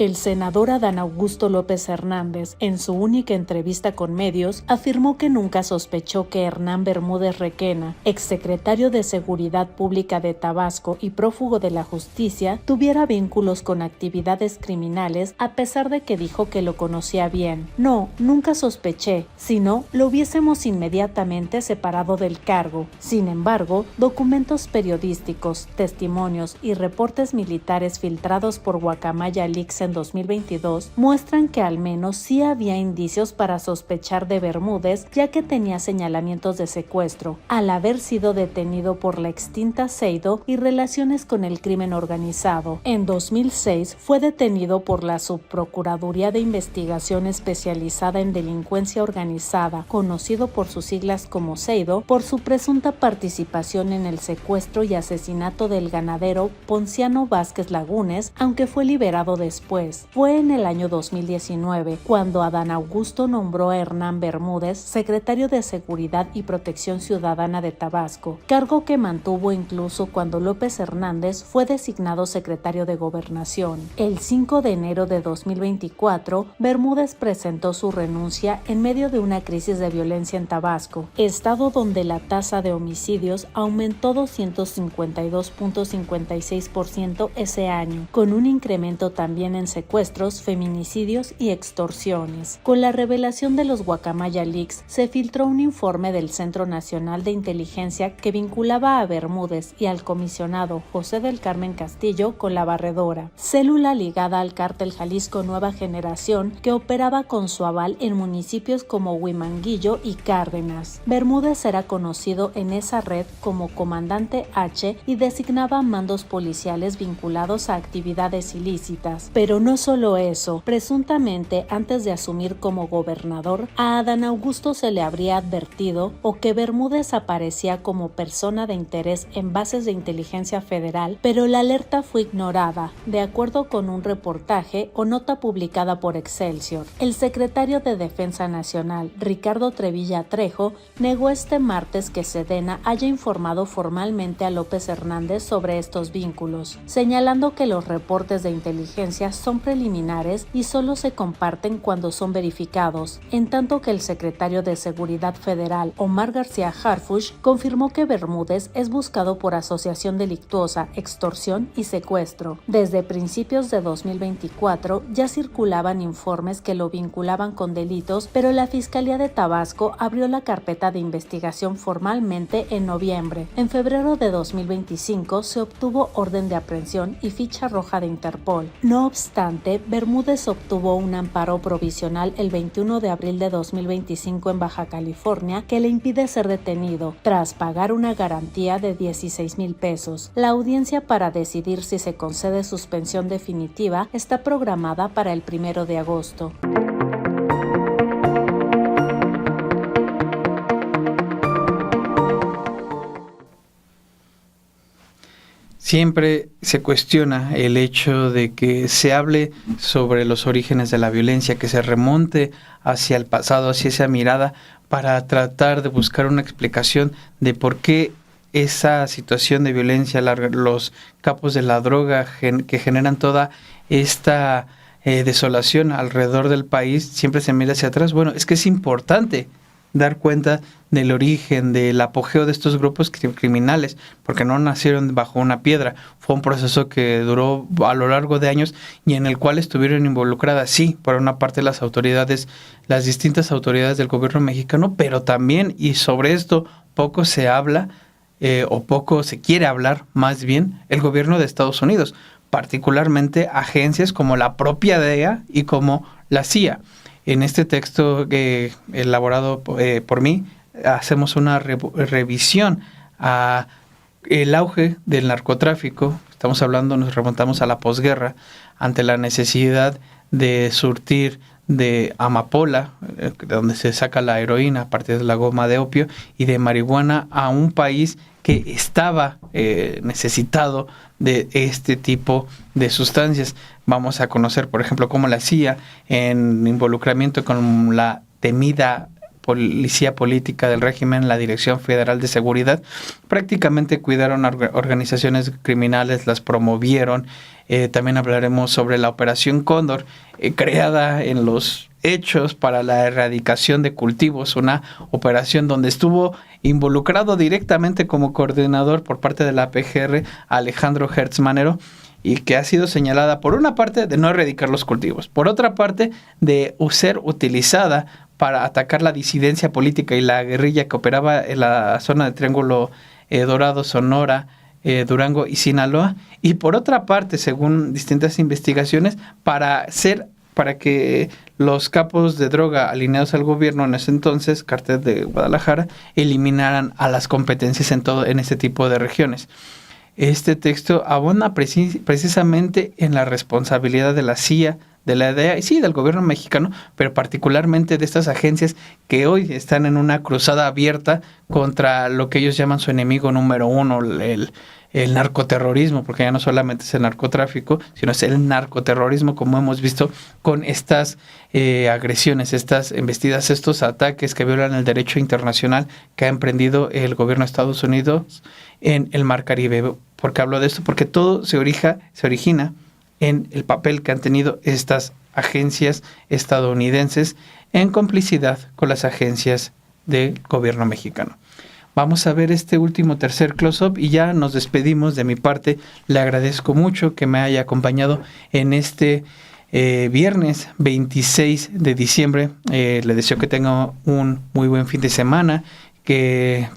El senador Adán Augusto López Hernández, en su única entrevista con medios, afirmó que nunca sospechó que Hernán Bermúdez Requena, exsecretario de Seguridad Pública de Tabasco y prófugo de la justicia, tuviera vínculos con actividades criminales, a pesar de que dijo que lo conocía bien. No, nunca sospeché, sino lo hubiésemos inmediatamente separado del cargo. Sin embargo, documentos periodísticos, testimonios y reportes militares filtrados por Guacamaya Leaks en 2022 muestran que al menos sí había indicios para sospechar de Bermúdez, ya que tenía señalamientos de secuestro, al haber sido detenido por la extinta Seido y relaciones con el crimen organizado. En 2006 fue detenido por la Subprocuraduría de Investigación Especializada en Delincuencia Organizada, conocido por sus siglas como Seido, por su presunta participación en el secuestro y asesinato del ganadero Ponciano Vázquez Lagunes, aunque fue liberado después. Fue en el año 2019 cuando Adán Augusto nombró a Hernán Bermúdez secretario de Seguridad y Protección Ciudadana de Tabasco, cargo que mantuvo incluso cuando López Hernández fue designado secretario de Gobernación. El 5 de enero de 2024, Bermúdez presentó su renuncia en medio de una crisis de violencia en Tabasco, estado donde la tasa de homicidios aumentó 252.56% ese año, con un incremento también en secuestros, feminicidios y extorsiones. Con la revelación de los Guacamaya Leaks, se filtró un informe del Centro Nacional de Inteligencia que vinculaba a Bermúdez y al comisionado José del Carmen Castillo con la Barredora, célula ligada al cártel Jalisco Nueva Generación que operaba con su aval en municipios como Huimanguillo y Cárdenas. Bermúdez era conocido en esa red como Comandante H y designaba mandos policiales vinculados a actividades ilícitas. Pero no solo eso, presuntamente antes de asumir como gobernador, a Adán Augusto se le habría advertido o que Bermúdez aparecía como persona de interés en bases de inteligencia federal, pero la alerta fue ignorada, de acuerdo con un reportaje o nota publicada por Excelsior. El secretario de Defensa Nacional, Ricardo Trevilla Trejo, negó este martes que Sedena haya informado formalmente a López Hernández sobre estos vínculos, señalando que los reportes de inteligencia son preliminares y solo se comparten cuando son verificados, en tanto que el secretario de Seguridad Federal, Omar García Harfuch, confirmó que Bermúdez es buscado por asociación delictuosa, extorsión y secuestro. Desde principios de 2024 ya circulaban informes que lo vinculaban con delitos, pero la Fiscalía de Tabasco abrió la carpeta de investigación formalmente en noviembre. En febrero de 2025 se obtuvo orden de aprehensión y ficha roja de Interpol. No obstante, Bermúdez obtuvo un amparo provisional el 21 de abril de 2025 en Baja California que le impide ser detenido, tras pagar una garantía de 16,000 pesos. La audiencia para decidir si se concede suspensión definitiva está programada para el 1 de agosto. Siempre se cuestiona el hecho de que se hable sobre los orígenes de la violencia, que se remonte hacia el pasado, hacia esa mirada, para tratar de buscar una explicación de por qué esa situación de violencia, los capos de la droga que generan toda esta desolación alrededor del país, siempre se mira hacia atrás. Bueno, es que es importante dar cuenta del origen, del apogeo de estos grupos criminales, porque no nacieron bajo una piedra. Fue un proceso que duró a lo largo de años y en el cual estuvieron involucradas, sí, por una parte las autoridades, las distintas autoridades del gobierno mexicano, pero también, y sobre esto poco se habla, o poco se quiere hablar, más bien, el gobierno de Estados Unidos, particularmente agencias como la propia DEA y como la CIA. En este texto elaborado por mí, hacemos una revisión a el auge del narcotráfico. Estamos hablando, nos remontamos a la posguerra, ante la necesidad de surtir de amapola, de donde se saca la heroína a partir de la goma de opio, y de marihuana a un país que estaba necesitado de este tipo de sustancias. Vamos a conocer, por ejemplo, cómo la CIA, en involucramiento con la temida policía política del régimen, la Dirección Federal de Seguridad, prácticamente cuidaron organizaciones criminales, las promovieron. También hablaremos sobre la Operación Cóndor, creada en los hechos para la erradicación de cultivos, una operación donde estuvo involucrado directamente como coordinador por parte de la PGR Alejandro Hertz Manero, y que ha sido señalada por una parte de no erradicar los cultivos, por otra parte de ser utilizada para atacar la disidencia política y la guerrilla que operaba en la zona de Triángulo Dorado, Sonora, Durango y Sinaloa, y por otra parte, según distintas investigaciones, para que los capos de droga alineados al gobierno en ese entonces, Cártel de Guadalajara, eliminaran a las competencias en este tipo de regiones. Este texto abona precisamente en la responsabilidad de la CIA, de la DEA y sí, del gobierno mexicano, pero particularmente de estas agencias que hoy están en una cruzada abierta contra lo que ellos llaman su enemigo número uno, el narcoterrorismo, porque ya no solamente es el narcotráfico, sino es el narcoterrorismo, como hemos visto con estas agresiones, estas embestidas, estos ataques que violan el derecho internacional que ha emprendido el gobierno de Estados Unidos en el Mar Caribe. ¿Por qué hablo de esto? Porque todo se origina en el papel que han tenido estas agencias estadounidenses en complicidad con las agencias del gobierno mexicano. Vamos a ver este último tercer close-up y ya nos despedimos. De mi parte, le agradezco mucho que me haya acompañado en este viernes 26 de diciembre. Le deseo que tenga un muy buen fin de semana, que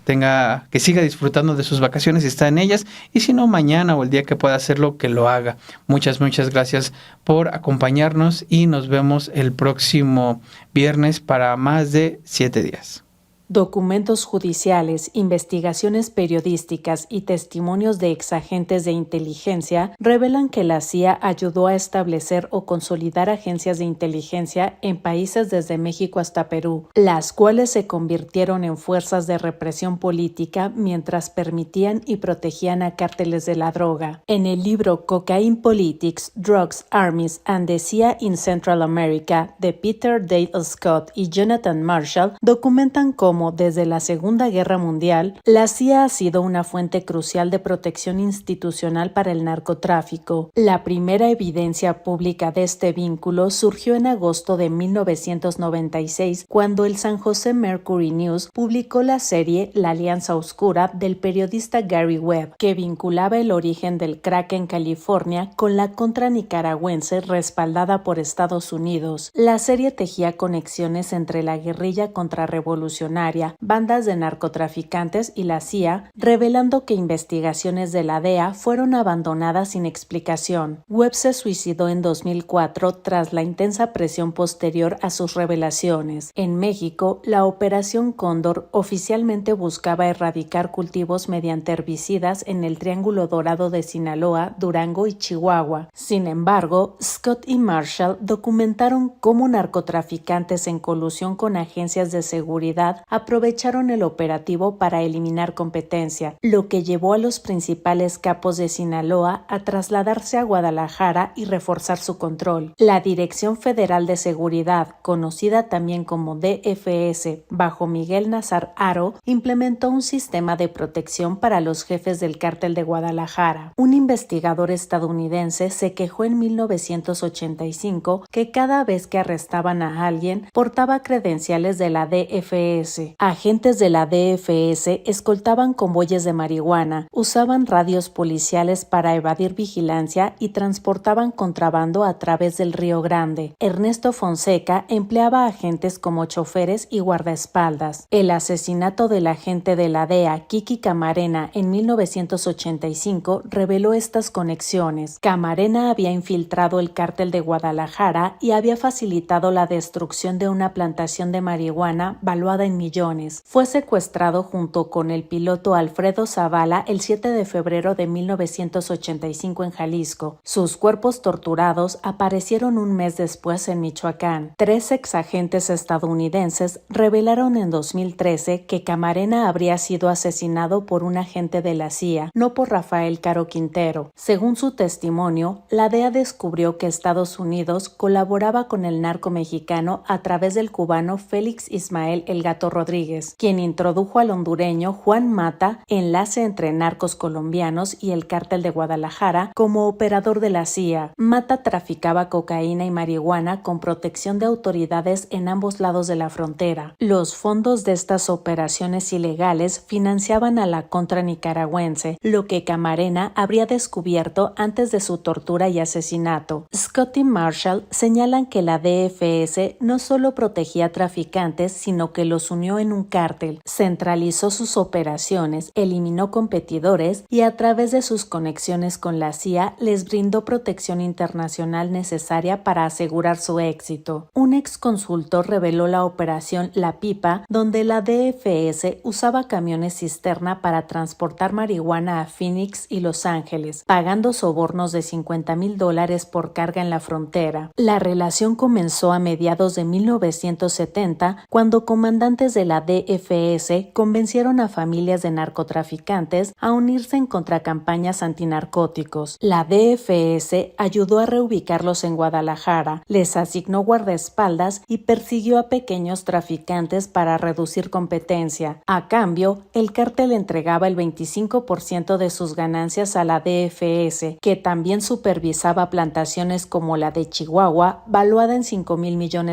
siga disfrutando de sus vacaciones si está en ellas, y si no, mañana o el día que pueda hacerlo, que lo haga. Muchas gracias por acompañarnos y nos vemos el próximo viernes para más de 7 días. Documentos judiciales, investigaciones periodísticas y testimonios de exagentes de inteligencia revelan que la CIA ayudó a establecer o consolidar agencias de inteligencia en países desde México hasta Perú, las cuales se convirtieron en fuerzas de represión política mientras permitían y protegían a cárteles de la droga. En el libro Cocaine Politics, Drugs, Armies and the CIA in Central America de Peter Dale Scott y Jonathan Marshall documentan cómo desde la Segunda Guerra Mundial, la CIA ha sido una fuente crucial de protección institucional para el narcotráfico. La primera evidencia pública de este vínculo surgió en agosto de 1996, cuando el San Jose Mercury News publicó la serie La Alianza Oscura del periodista Gary Webb, que vinculaba el origen del crack en California con la contra nicaragüense respaldada por Estados Unidos. La serie tejía conexiones entre la guerrilla contrarrevolucionaria, bandas de narcotraficantes y la CIA, revelando que investigaciones de la DEA fueron abandonadas sin explicación. Webb se suicidó en 2004 tras la intensa presión posterior a sus revelaciones. En México, la Operación Cóndor oficialmente buscaba erradicar cultivos mediante herbicidas en el Triángulo Dorado de Sinaloa, Durango y Chihuahua. Sin embargo, Scott y Marshall documentaron cómo narcotraficantes en colusión con agencias de seguridad aprovecharon el operativo para eliminar competencia, lo que llevó a los principales capos de Sinaloa a trasladarse a Guadalajara y reforzar su control. La Dirección Federal de Seguridad, conocida también como DFS, bajo Miguel Nazar Haro, implementó un sistema de protección para los jefes del Cártel de Guadalajara. Un investigador estadounidense se quejó en 1985 que cada vez que arrestaban a alguien portaba credenciales de la DFS. Agentes de la DFS escoltaban convoyes de marihuana, usaban radios policiales para evadir vigilancia y transportaban contrabando a través del Río Grande. Ernesto Fonseca empleaba agentes como choferes y guardaespaldas. El asesinato del agente de la DEA, Kiki Camarena, en 1985 reveló estas conexiones. Camarena había infiltrado el cártel de Guadalajara y había facilitado la destrucción de una plantación de marihuana valuada en millones millones. Fue secuestrado junto con el piloto Alfredo Zavala el 7 de febrero de 1985 en Jalisco. Sus cuerpos torturados aparecieron un mes después en Michoacán. 3 exagentes estadounidenses revelaron en 2013 que Camarena habría sido asesinado por un agente de la CIA, no por Rafael Caro Quintero. Según su testimonio, la DEA descubrió que Estados Unidos colaboraba con el narco mexicano a través del cubano Félix Ismael El Gato Rodríguez, quien introdujo al hondureño Juan Mata, enlace entre narcos colombianos y el cártel de Guadalajara, como operador de la CIA. Mata traficaba cocaína y marihuana con protección de autoridades en ambos lados de la frontera. Los fondos de estas operaciones ilegales financiaban a la contra nicaragüense, lo que Camarena habría descubierto antes de su tortura y asesinato. Scott y Marshall señalan que la DFS no solo protegía traficantes, sino que los unió en un cártel, centralizó sus operaciones, eliminó competidores y a través de sus conexiones con la CIA les brindó protección internacional necesaria para asegurar su éxito. Un exconsultor reveló la operación La Pipa, donde la DFS usaba camiones cisterna para transportar marihuana a Phoenix y Los Ángeles, pagando sobornos de $50,000 por carga en la frontera. La relación comenzó a mediados de 1970, cuando comandantes de la DFS convencieron a familias de narcotraficantes a unirse en contracampañas antinarcóticos. La DFS ayudó a reubicarlos en Guadalajara, les asignó guardaespaldas y persiguió a pequeños traficantes para reducir competencia. A cambio, el cártel entregaba el 25% de sus ganancias a la DFS, que también supervisaba plantaciones como la de Chihuahua, valuada en $5,000 millones.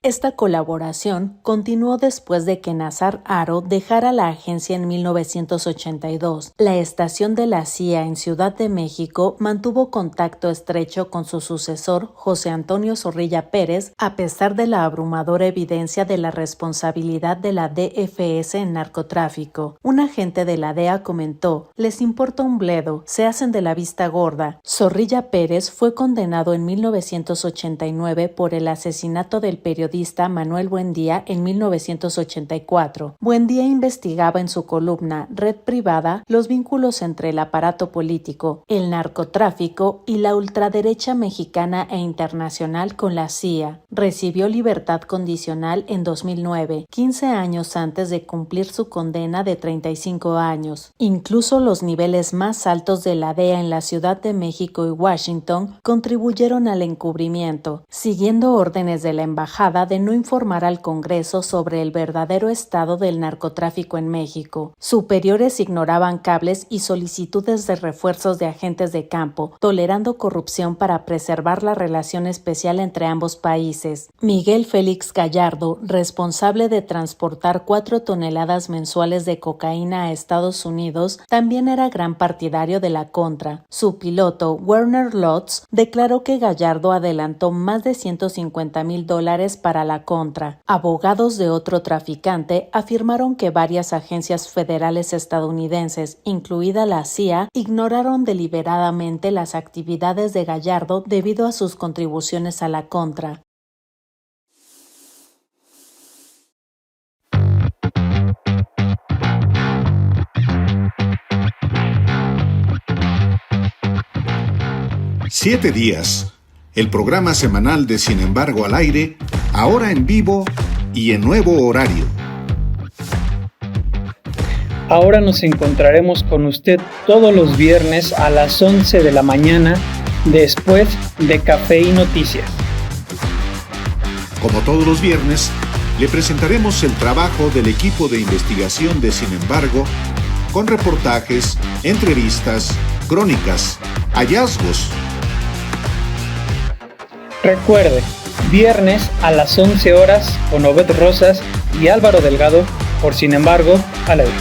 Esta colaboración continuó después de que Nazar Haro dejara la agencia en 1982. La estación de la CIA en Ciudad de México mantuvo contacto estrecho con su sucesor, José Antonio Zorrilla Pérez, a pesar de la abrumadora evidencia de la responsabilidad de la DFS en narcotráfico. Un agente de la DEA comentó: "Les importa un bledo, se hacen de la vista gorda". Zorrilla Pérez fue condenado en 1989 por el asesinato del periodista Manuel Buendía en 1984. Buendía investigaba en su columna Red Privada los vínculos entre el aparato político, el narcotráfico y la ultraderecha mexicana e internacional con la CIA. Recibió libertad condicional en 2009, 15 años antes de cumplir su condena de 35 años. Incluso los niveles más altos de la DEA en la Ciudad de México y Washington contribuyeron al encubrimiento, siguiendo órdenes de la embajada de no informar al Congreso sobre el verdadero estado del narcotráfico en México. Superiores ignoraban cables y solicitudes de refuerzos de agentes de campo, tolerando corrupción para preservar la relación especial entre ambos países. Miguel Félix Gallardo, responsable de transportar 4 toneladas mensuales de cocaína a Estados Unidos, también era gran partidario de la contra. Su piloto, Werner Lotz, declaró que Gallardo adelantó más de $150,000 para la contra. Abogados de otro traficante afirmaron que varias agencias federales estadounidenses, incluida la CIA, ignoraron deliberadamente las actividades de Gallardo debido a sus contribuciones a la contra. Siete días, el programa semanal de Sin embargo al aire, ahora en vivo y en nuevo horario. Ahora nos encontraremos con usted todos los viernes a las 11 de la mañana, después de Café y Noticias. Como todos los viernes, le presentaremos el trabajo del equipo de investigación de Sin embargo, con reportajes, entrevistas, crónicas, hallazgos. Recuerde, viernes a las 11 horas con Obed Rosas y Álvaro Delgado, por Sin embargo, al aire.